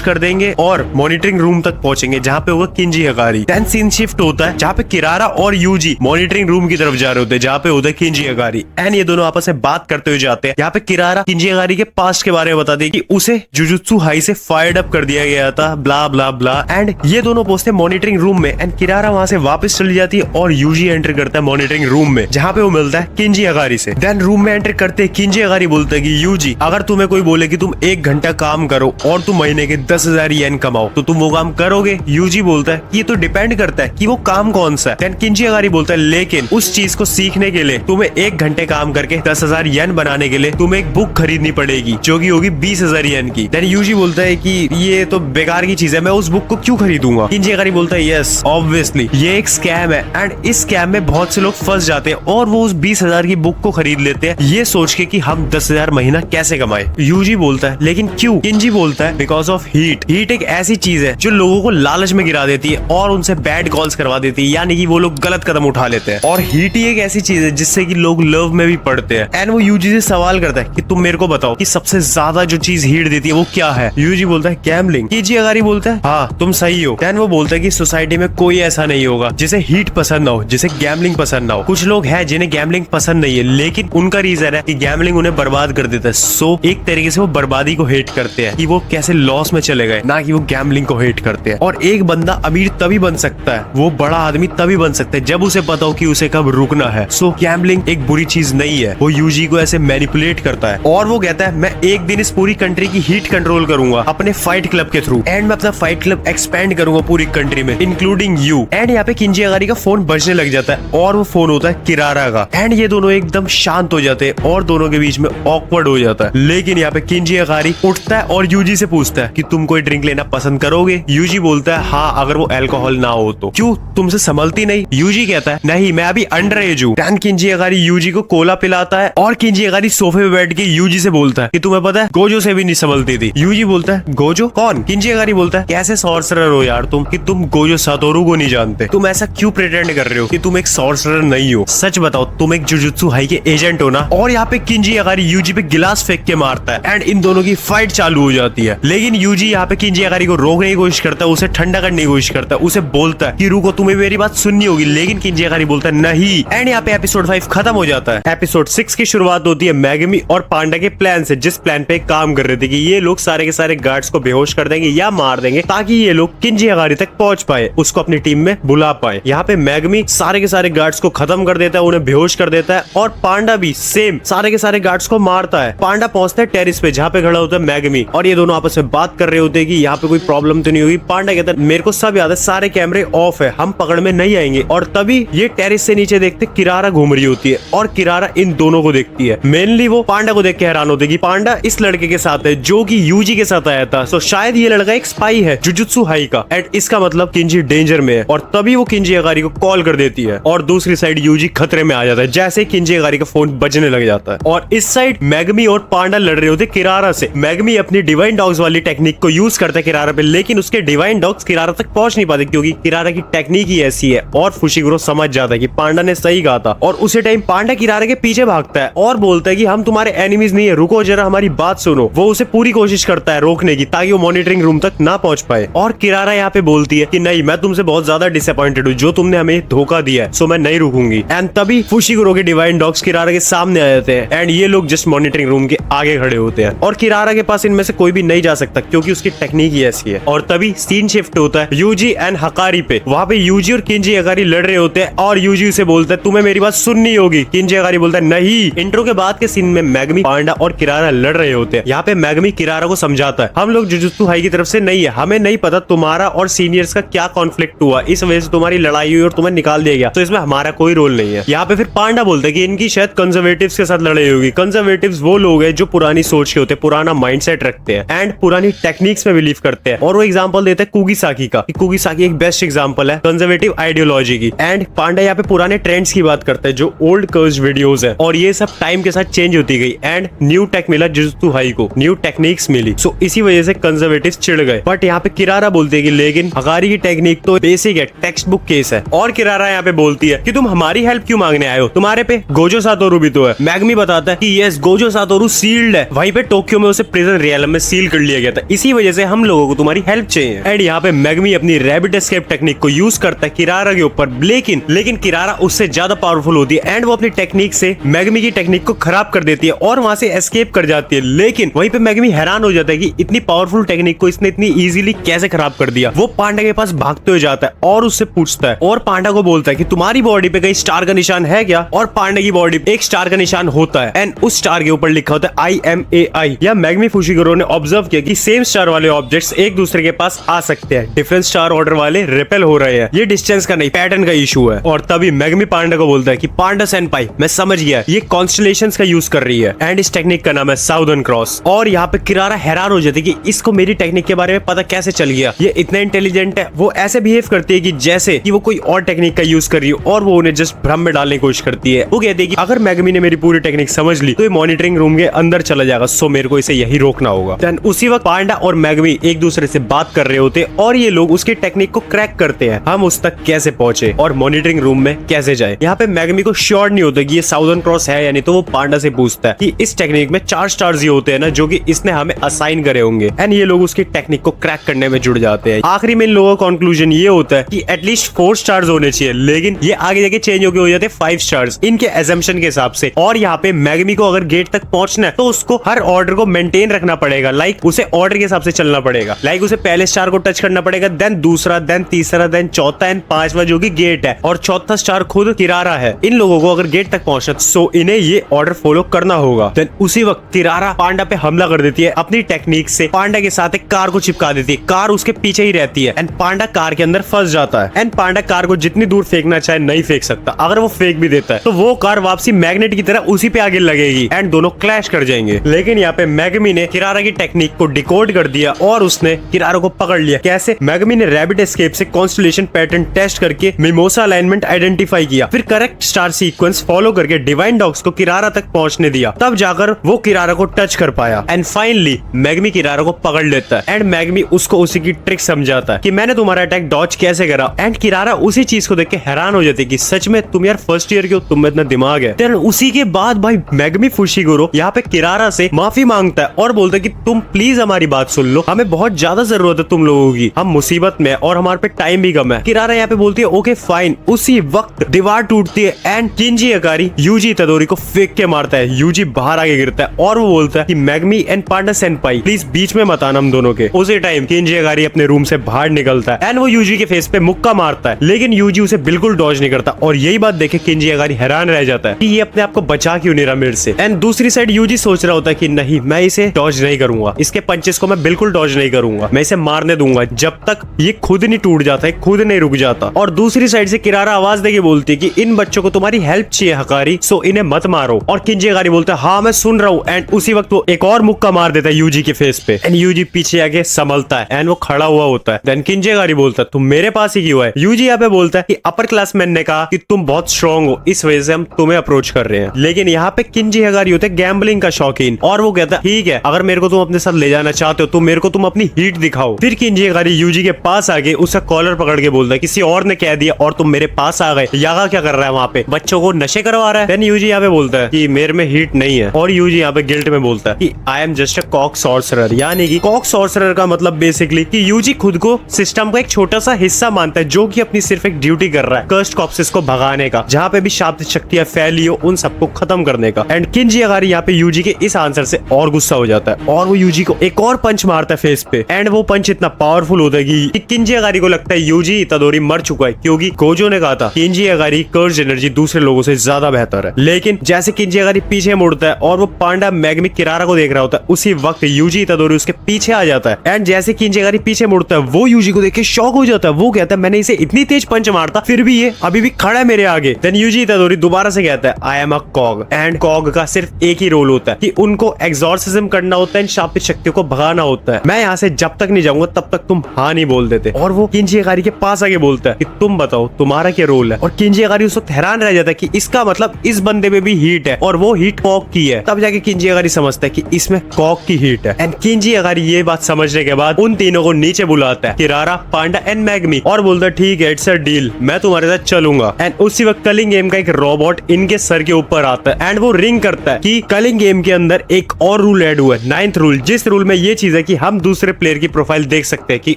कर देंगे और मॉनिटरिंग रूम तक पहुंचेंगे जहाँ पे होगा किंजी अगारी। देन सीन शिफ्ट होता है जहाँ पे किरारा और यूजी मॉनिटरिंग रूम की तरफ जा रहे होते हैं जहाँ पे होता है किंजी अगारी। एंड ये दोनों आपस में बात करते हुए जाते हैं। यहाँ पे किरारा किंजी अगारी के पास्ट के बारे में बताते हैं कि उसे जुजुत्सु हाई से फायर्ड अप कर दिया गया था, ब्ला ब्ला ब्ला। एंड ये दोनों पहुंचते हैं मॉनिटरिंग रूम में एंड किरारा वहां से वापस चली जाती है और यूजी एंटर करता है मॉनिटरिंग रूम में, जहाँ पे वो मिलता है किंजी अगारी से। देन रूम में एंटर करते हैं किंजी अगारी बोलता है कि यूजी अगर तुम्हें कोई बोले कि तुम 1 घंटा काम करो और तुम महीने के 10,000 येन कमाओ तो तुम वो काम करोगे। यूजी बोलता है कि ये तो डिपेंड करता है कि वो काम कौन सा है। देन किंजी अगारी बोलता है लेकिन उस चीज को सीखने के लिए तुम्हें 1 घंटे काम करके 10,000 येन बनाने के लिए तुम्हें एक बुक खरीदनी पड़ेगी जो कि होगी 20,000 येन की। देन यूजी बोलता है कि ये तो बेकार की चीज है, मैं उस बुक को क्यों खरीदूंगा। किंजी अगारी बोलता है यस ऑब्वियसली ये एक स्कैम है एंड इस स्कैम में बहुत से लोग फंस जाते हैं और वो उस 20,000 की बुक को खरीद लेते हैं ये सोच के कि हम 10,000 महीना कैसे कमाए। यूजी बोलता है लेकिन क्यों। किंजी बोलता है बिकॉज ऑफ हीट। हीट एक ऐसी चीज है जो लोगों को लालच में गिरा देती है और उनसे बैड कॉल्स करवा देती है, यानी कि वो लोग गलत कदम उठा लेते हैं। और हीट ही एक ऐसी चीज है जिससे कि लोग लव में भी पड़ते हैं। एंड वो यूजी से सवाल करता है कि तुम मेरे को बताओ कि सबसे ज्यादा जो चीज हीट देती है वो क्या है। यूजी बोलता है गैम्बलिंग। किंजी अगारी बोलता है हाँ तुम सही हो। देन वो बोलता है कि सोसाइटी में कोई ऐसा नहीं होगा जिसे हीट पसंद ना हो, जिसे गैम्बलिंग पसंद ना हो। कुछ लोग हैं जिन्हें गैम्बलिंग पसंद नहीं है, लेकिन उनका रीजन है कि गैम्बलिंग उन्हें बर्बाद कर देता है। सो एक तरीके से वो बर्बादी को हेट करते हैं कि वो कैसे लॉस में चले गए, ना कि वो गैम्बलिंग को हेट करते हैं। और एक बंदा अमीर तभी बन सकता है, वो बड़ा आदमी तभी बन सकता है जब उसे पता हो कि उसे कब रुकना है। सो गैम्बलिंग एक बुरी चीज नहीं है। वो यूजी को ऐसे मैनिपुलेट करता है और वो कहता है मैं एक दिन इस पूरी कंट्री की हीट कंट्रोल करूंगा अपने फाइट क्लब के थ्रू एंड मैं अपना फाइट क्लब एक्सपेंड करूंगा पूरी कंट्री में इंक्लूडिंग यू। एंड यहाँ पे किंजी अगारी का फोन बजने लग जाता है और वो फोन होता है किरारा का। एंड ये दोनों एकदम शांत हो जाते हैं और दोनों के बीच में ऑकवर्ड हो जाता है। लेकिन यहाँ पे किंजी अगारी उठता है और यूजी से पूछता है कि तुम कोई ड्रिंक लेना पसंद करोगे। यूजी बोलता है हाँ अगर वो अल्कोहल ना हो तो। क्यों तुमसे संभलती नहीं। यूजी कहता है नहीं मैं अभी अंडर एज हूँ। किंजी अगारी यूजी को कोला पिलाता है और किंजी अगारी सोफे पे बैठ के यूजी से बोलता है कि तुम्हें पता है गोजो से भी नहीं संभलती थी। यूजी बोलता है गोजो कौन। किंजी अगारी बोलता है कैसे सॉर्सरर हो यार तुम कि तुम गोजो सातोरू को नहीं जानते। तुम ऐसा क्यों प्रिटेंड कर रहे हो कि तुम एक सॉर्सरर नहीं हो। सच बताओ तुम एक जुजुत्सु हाई के के एजेंट हो ना, और यहाँ पे किंजी यागारी यूजी पे गिलास फेंक के मारता है एंड इन दोनों की फाइट चालू हो जाती है। लेकिन यूजी यहाँ पे किंजी यागारी को रोकने की कोशिश करता है, उसे ठंडा करने की कोशिश करता है, उसे बोलता है कि रुको, तुम्हें मेरी बात सुननी होगी, लेकिन किंजी यागारी बोलता है नहीं। एंड यहाँ पे एपिसोड 5 खत्म हो जाता है। एपिसोड 6 की शुरुआत होती है मैगमी और पांडा के प्लान से, जिस प्लान पे काम कर रहे थे कि ये लोग सारे के सारे गार्ड्स को बेहोश कर देंगे या मार देंगे ताकि ये लोग किंजी यागारी तक पहुंच पाए, उसको अपनी टीम में बुला पाए। यहाँ पे मैगमी सारे के सारे गार्ड्स को खत्म कर देता है, उन्हें बेहोश कर देता है, और पांडा भी सेम सारे के सारे गार्ड्स को मारता है। पांडा पहुंचता है टेरिस पे जहाँ पे खड़ा होता है मैगमी, और ये दोनों आपस में बात कर रहे होते हैं कि यहाँ पे कोई प्रॉब्लम तो नहीं होगी। पांडा कहता है मेरे को सब याद है, सारे कैमरे ऑफ है, हम पकड़ में नहीं आएंगे। और तभी ये टेरिस से नीचे देखते किरारा घूम रही होती है, और किरारा इन दोनों को देखती है। मेनली वो पांडा को देख के हैरान होती है कि पांडा इस लड़के के साथ है जो कि यूजी के साथ आया था, सो शायद ये लड़का एक स्पाई है जुजुत्सु हाई का, एंड इसका मतलब किंजी डेंजर में है। और तभी वो किंजी यागारी को कॉल कर देती है, और दूसरी साइड यूजी खतरे में आ जाता है जैसे किंजी यागारी का फोन बजने लग जाता है। और इस साइड मैगमी और पांडा लड़ रहे होते किरारा से। मैगमी अपनी डिवाइन डॉग्स वाली टेक्निक को यूज करता है किरारा पे, लेकिन उसके डिवाइन डॉग्स किरारा तक पहुंच नहीं पाते क्योंकि किरारा की टेक्निक ही ऐसी है। और फुशिगुरो समझ जाता है कि पांडा ने सही कहा था, और उसी टाइम पांडा किरारा के पीछे भागता है और बोलता है कि हम तुम्हारे एनिमीज नहीं है, रुको जरा हमारी बात सुनो। वो उसे पूरी कोशिश करता है रोकने की ताकि वो मॉनिटरिंग रूम तक ना पहुंच पाए। और किरारा यहाँ पे बोलती है कि नहीं, मैं तुमसे बहुत ज्यादा डिसअपॉइंटेड हूँ, जो तुमने हमें धोखा दिया है, सो मैं नहीं रुकूंगी। एंड तभी फुशिगुरो के डिवाइन डॉग्स किरारा के सामने आ जाते हैं, एंड ये लोग जस्ट मॉनिटरिंग रूम के आगे खड़े होते हैं, और किरारा के पास इनमें से कोई भी नहीं जा सकता क्योंकि उसकी टेक्निक ही ऐसी है। और तभी सीन शिफ्ट होता है यूजी एंड हकारी पे। वहां पे यूजी और किंजी यागारी लड़ रहे होते हैं, और यूजी उसे बोलता है तुम्हें मेरी बात सुननी होगी। किंजी यागारी बोलता है नहीं। इंट्रो के बाद के सीन में मैगमी, पांडा और किरारा लड़ रहे होते हैं। यहाँ पे मैगमी किरारा को समझाता है हम लोग जुजुत्सु हाई की तरफ से नहीं है, हमें नहीं पता तुम्हारा और सीनियर्स का क्या कॉन्फ्लिक्ट हुआ, इस वजह से तुम्हारी लड़ाई हुई और तुम्हें निकाल दिया गया, तो इसमें हमारा कोई रोल नहीं है। यहाँ पे फिर पांडा बोलता है कि इनकी शायद कंजर्वेटिव्स के साथ लड़ाई होगी। कंजर्वेटिव्स वो लोग हैं जो पुरानी सोच के होते हैं, पुराना माइंडसेट रखते हैं एंड पुरानी टेक्निक्स में बिलीव करते हैं। और वो एग्जांपल देता है कुगीसाकी का, कुगीसाकी एक बेस्ट एग्जांपल है कंजर्वेटिव आइडियोलॉजी की। एंड पांडा यहाँ पे पुराने ट्रेंड्स की बात करता है जो ओल्ड कर्ज वीडियोस है, और ये सब टाइम के साथ चेंज होती गई एंड न्यू टेक मिला जुजुत्सु हाई को, न्यू टेक्निक्स मिली, सो इसी वजह से कंजर्वेटिव्स चिढ़ गए। बट यहाँ पे किरारा बोलते हैं कि लेकिन हकारी की टेक्निक तो बेसिक है, टेक्स्ट बुक केस है। और किरारा यहाँ पे बोलती है कि तुम हमारी हेल्प क्यों मांगने आए हो, तुम्हारे पे गोजो सातोरू भी तो है। मैगमी बताता है कि यस, गोजो सातोरू सील्ड है, वहीं पे टोक्यो में उसे प्रिजन रियलम में सील कर लिया गया था, इसी वजह से हम लोगों को तुम्हारी हेल्प चाहिए। एंड यहाँ पे मैगमी अपनी रैबिट एस्केप टेक्निक को यूज करता है किरारा के ऊपर, लेकिन किरारा उससे ज्यादा पावरफुल होती है एंड वो अपनी टेक्निक से मैगमी की टेक्निक को खराब कर देती है और वहां से एस्केप कर जाती है। लेकिन वहीं पे मैगमी हैरान हो जाता है कि इतनी पावरफुल टेक्निक को इसने इतनी इजीली कैसे खराब कर दिया। वो पांडा के पास भागते हुए जाता है और उससे पूछता है, और पांडा को बोलता है कि तुम्हारी बॉडी पे कहीं स्टार का निशान है क्या। और पांडा की बॉडी पे एक स्टार का निशान होता है एंड उस स्टार के ऊपर लिखा होता है IMAI। या मैगमी फुशिगुरो ने ऑब्जर्व किया कि सेम स्टार वाले ऑब्जेक्ट्स एक दूसरे के पास आ सकते हैं, डिफरेंट स्टार ऑर्डर वाले रिपेल हो रहे हैं, ये डिस्टेंस का नहीं पैटर्न का इशू है। और तभी मैगमी पांडा को बोलता है कि पांडा सेनपाई, मैं समझ गया, ये कॉन्स्टलेशंस का यूज कर रही है एंड इस टेक्निक का नाम है साउदर्न क्रॉस। और यहाँ पे किरारा हैरान हो जाती है कि इसको मेरी टेक्निक के बारे में पता कैसे चल गया, ये इतना इंटेलिजेंट है। वो ऐसे बिहेव करती है कि जैसे कि वो कोई और टेक्निक का यूज कर रही हो, और वो उन्हें जस्ट भ्रम में डालने की कोशिश करती है। वो कहती है कि अगर मैगमी ने मेरी पूरी टेक्निक समझ ली तो ये मॉनिटरिंग रूम के अंदर चला जाएगा, सो मेरे को इसे यही रोकना होगा। देन उसी वक्त पांडा और मैगमी एक दूसरे से बात कर रहे होते और ये लोग उसकी टेक्निक को क्रैक करते हैं, हम उस तक कैसे पहुंचे और मॉनिटरिंग रूम में कैसे जाए। यहाँ पे मैगमी को श्योर नहीं होता कि ये साउदर्न क्रॉस है या नहीं, तो वो पांडा से पूछता है कि इस टेक्निक में 4 स्टार्स ही होते हैं ना जो कि इसने हमें असाइन करे होंगे, एंड ये लोग उसकी टेक्निक को क्रैक करने में जुड़ जाते हैं। आखिरी में इन लोगों का कंक्लूजन ये होता है कि एटलीस्ट 4 स्टार्स होने चाहिए, लेकिन ये आगे जाके चेंज होके हो जाते हैं 5 स्टार्स इनके एजम्पशन के हिसाब से। और यहाँ पे मैगमी को अगर गेट तक पहुंचना है तो उसको हर ऑर्डर को मेंटेन रखना पड़ेगा, लाइक उसे ऑर्डर के हिसाब से चलना पड़ेगा, लाइक उसे पहले स्टार को टच करना पड़ेगा, देन दूसरा, देन तीसरा, देन चौथा एंड 5वां जो कि गेट है, और चौथा स्टार खुद किरारा है। इन लोगों को अगर गेट तक पहुंचना सो इन्हें ये ऑर्डर फॉलो करना होगा। देन उसी वक्त किरारा पांडा पे हमला कर देती है अपनी टेक्निक से, पांडा के साथ एक कार को चिपका देती है, कार उसके पीछे ही रहती है एंड पांडा कार के अंदर फंस जाता है। एंड पांडा कार को जितनी दूर फेंकना चाहे नहीं फेंक सकता, अगर वो फेंक भी देता है तो वो कार वापसी मैग्नेट की तरह उसी पे आगे लगेगी एंड दोनों क्लैश कर जाएंगे। लेकिन यहाँ पे मैगमी ने किरारा की टेक्निक को डिकोड कर दिया और उसने किरारा को पकड़ लिया। कैसे? मैगमी ने रैबिट एस्केप से कॉन्स्टलेशन पैटर्न टेस्ट करके मिमोसा अलाइनमेंट आइडेंटिफाई किया, फिर करेक्ट स्टार सीक्वेंस फॉलो करके डिवाइन डॉग्स को किरारा तक पहुंचने दिया, तब जाकर वो किरारा को टच कर पाया एंड फाइनली मैगमी किरारा को पकड़ लेता है एंड मैगमी उसको उसी की ट्रिक समझाता है कि मैंने तुम्हारा अटैक डॉज कैसे करा। एंड किरारा उसी चीज को देख के हैरान हो जाती है कि सच में तुम यार फर्स्ट ईयर के हो, तुम में इतना दिमाग आ गए। देन उसी के बाद भाई मैगमी फुशिगुरो यहाँ पे किरारा से माफी मांगता है और बोलता है कि तुम प्लीज हमारी बात सुन लो, हमें बहुत ज्यादा जरूरत है तुम लोगों की, हम मुसीबत में और हमारे पे टाइम भी कम है। किरारा यहाँ पे बोलती है ओके फाइन। उसी वक्त दीवार टूटती है एंड किंजी अकारी यूजी इतादोरी को फेंक के मारता है। यूजी बाहर आगे गिरता है और वो बोलता है कि मैगमी एंड पांडा सेनपाई प्लीज बीच में मत आना हम दोनों के। उसी टाइम किंजी अकारी अपने रूम से बाहर निकलता है एंड वो यूजी के फेस पे मुक्का मारता है, लेकिन यूजी उसे बिल्कुल डॉज नहीं करता। और यही बात देखे किंजी अकारी हैरान रह जाता है कि ये अपने आप को बचा क्यों नहीं रहा मेरे से। एंड दूसरी साइड यूजी सोच रहा होता है कि नहीं, मैं इसे डॉज नहीं करूंगा, इसके पंचेस को मैं बिल्कुल डॉज नहीं करूंगा, मैं इसे मारने दूंगा जब तक ये खुद नहीं टूट जाता है, खुद नहीं रुक जाता। और दूसरी साइड से किरारा आवाज देके बोलती है कि इन बच्चों को तुम्हारी हेल्प चाहिए हकारी, सो इन्हें मत मारो। और किंजी अकारी बोलता है हाँ मैं सुन रहा हूँ। एंड उसी वक्त वो एक और मुक्का मार देता है यूजी के फेस पे एंड यूजी पीछे आके संभलता है एंड वो खड़ा हुआ होता है। देन किंजी अकारी बोलता है तुम मेरे पास ही क्यों है। यूजी यहाँ पे बोलता है कि अपर क्लासमैन ने कहा कि तुम बहुत स्ट्रॉन्ग हो, इस वजह से हम तुम्हें अप्रोच कर रहे हैं। लेकिन यहाँ पे किंजी अकारी होते हैं गैम्बलिंग का शौकीन और वो कहता है ठीक है, अगर मेरे को तुम अपने साथ ले जाना चाहते हो तो मेरे को तुम अपनी हीट दिखाओ। फिर किंजी अकारी यूजी के पास आके उसका कॉलर पकड़ के बोलता है किसी और ने कह दिया और तुम मेरे पास आ गए, यागा क्या कर रहा है वहाँ पे, बच्चों को नशे करवा रहा है। देन यूजी यहाँ पे बोलता है कि मेरे में हीट नहीं है और यूजी यहाँ पे गिल्ट में बोलता है कि I am just a cock sorcerer. यानी कि कॉक सॉर्सरर का मतलब बेसिकली कि यूजी खुद को सिस्टम का एक छोटा सा हिस्सा मानता है जो कि अपनी सिर्फ एक ड्यूटी कर रहा है कर्स्ड कॉर्प्सेस को भगाने का, जहाँ पे भी शाब्द शक्तियां फैली हो उन सबको खत्म करने का। एंड किंजी अकारी यहाँ पे यूजी के इस आंसर से और गुस्सा हो जाता है और वो यूजी को एक और पंच मारता है फेस पे। एंड वो पंच इतना पावरफुल होता है कि किंजी अकारी को लगता है यूजी इतादोरी मर चुका है, क्योंकि गोजो ने कहा था किंजी अकारी कर्ज एनर्जी दूसरे लोगों से ज्यादा बेहतर है। लेकिन जैसे किंजी अकारी पीछे मुड़ता है और वो पांडा मैगमी किरारा को देख रहा होता है, उसी वक्त यूजी इतादोरी उसके पीछे आ जाता है। एंड जैसे किंजी अकारी पीछे मुड़ता है वो यूजी को देख के शॉक हो जाता है। वो कहता है मैंने इसे इतनी तेज पंच मारता फिर भी ये अभी भी खड़ा है मेरे आगे। देन यूजी इतादोरी दोबारा से कहता है आई एम अ कॉग। एंड कॉग का सिर्फ एक ही रोल होता है कि उनको एग्जॉर्सिज्म करना होता है, शापित शक्तियों को भगाना होता है। मैं यहाँ से जब तक नहीं जाऊंगा तब तक तुम हाँ नहीं बोल देते। और वो किंजी अकारी के पास आके बोलता है कि तुम बताओ तुम्हारा क्या रोल है। और किंजी अकारी उस वक्त हैरान रह जाता है कि इसका मतलब इस बंदे में भी हीट है और वो हीट कॉग की है। तब जाके किंजी अकारी समझता है कि इसमें कॉग की हीट है। एंड किंजी अकारी ये बात समझने के बाद उन तीनों को नीचे बुलाता है, किरारा, पांडा एंड मैगमी, और बोलता है ठीक है इट्स अ डील, मैं तुम्हारे साथ चलूंगा। एंड उसी वक्त कलिंग गेम का एक रोबोट इनके सर के ऊपर आता है एंड वो रिंग करता है कि कलिंग गेम के अंदर एक और रूल ऐड हुआ है, 9th रूल, जिस रूल में ये चीज है कि हम दूसरे प्लेयर की प्रोफाइल देख सकते हैं कि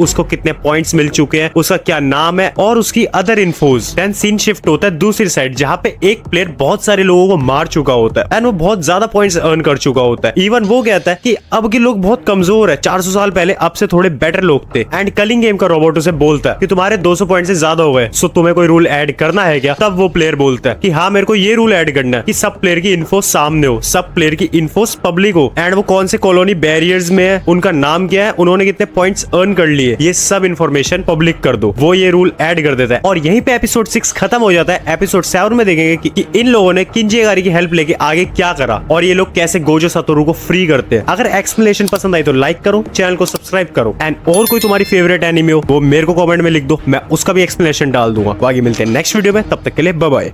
उसको कितने पॉइंट्स मिल चुके हैं, उसका क्या नाम है और उसकी अदर इन्फोज। देन सीन शिफ्ट होता है दूसरी साइड जहाँ पे एक प्लेयर बहुत सारे लोगों को मार चुका होता है एंड वो बहुत ज्यादा पॉइंट्स अर्न कर चुका होता है। इवन वो कहता है कि अब के लोग बहुत कमजोर है, 400 साल पहले अब से थोड़े बेटर लोग थे। एंड कलिंग गेम का रोबोट उसे बोलता है कि तुम्हारे 200 पॉइंट से ज्यादा हो गए, सो तुम्हें कोई रूल ऐड करना है क्या। तब वो प्लेयर बोलता है कि हाँ मेरे को ये रूल ऐड करना है कि सब प्लेयर की इन्फो सामने हो, सब प्लेयर की इन्फो पब्लिक हो, एंड वो कौन से कॉलोनी बैरियर्स में है, उनका नाम क्या है, उन्होंने कितने पॉइंट्स अर्न कर लिए, ये सब इन्फॉर्मेशन पब्लिक कर दो। वो ये रूल ऐड कर देता है और यहीं पे एपिसोड 6 खत्म हो जाता है। एपिसोड 7 में देखेंगे कि इन लोगों ने किंजी अकारी की हेल्प लेके आगे क्या करा और ये लोग कैसे गोजो सतोरू को फ्री करते हैं। अगर एक्सप्लेनेशन पसंद आई तो लाइक करो, चैनल को सब्सक्राइब करो एंड और कोई तुम्हारी फेवरेट एनिमे हो वो मेरे को कमेंट में लिख दो, मैं उसका भी एक्सप्लेनेशन डाल दूंगा। बाकी मिलते हैं नेक्स्ट वीडियो में, तब तक के लिए बाय बाय।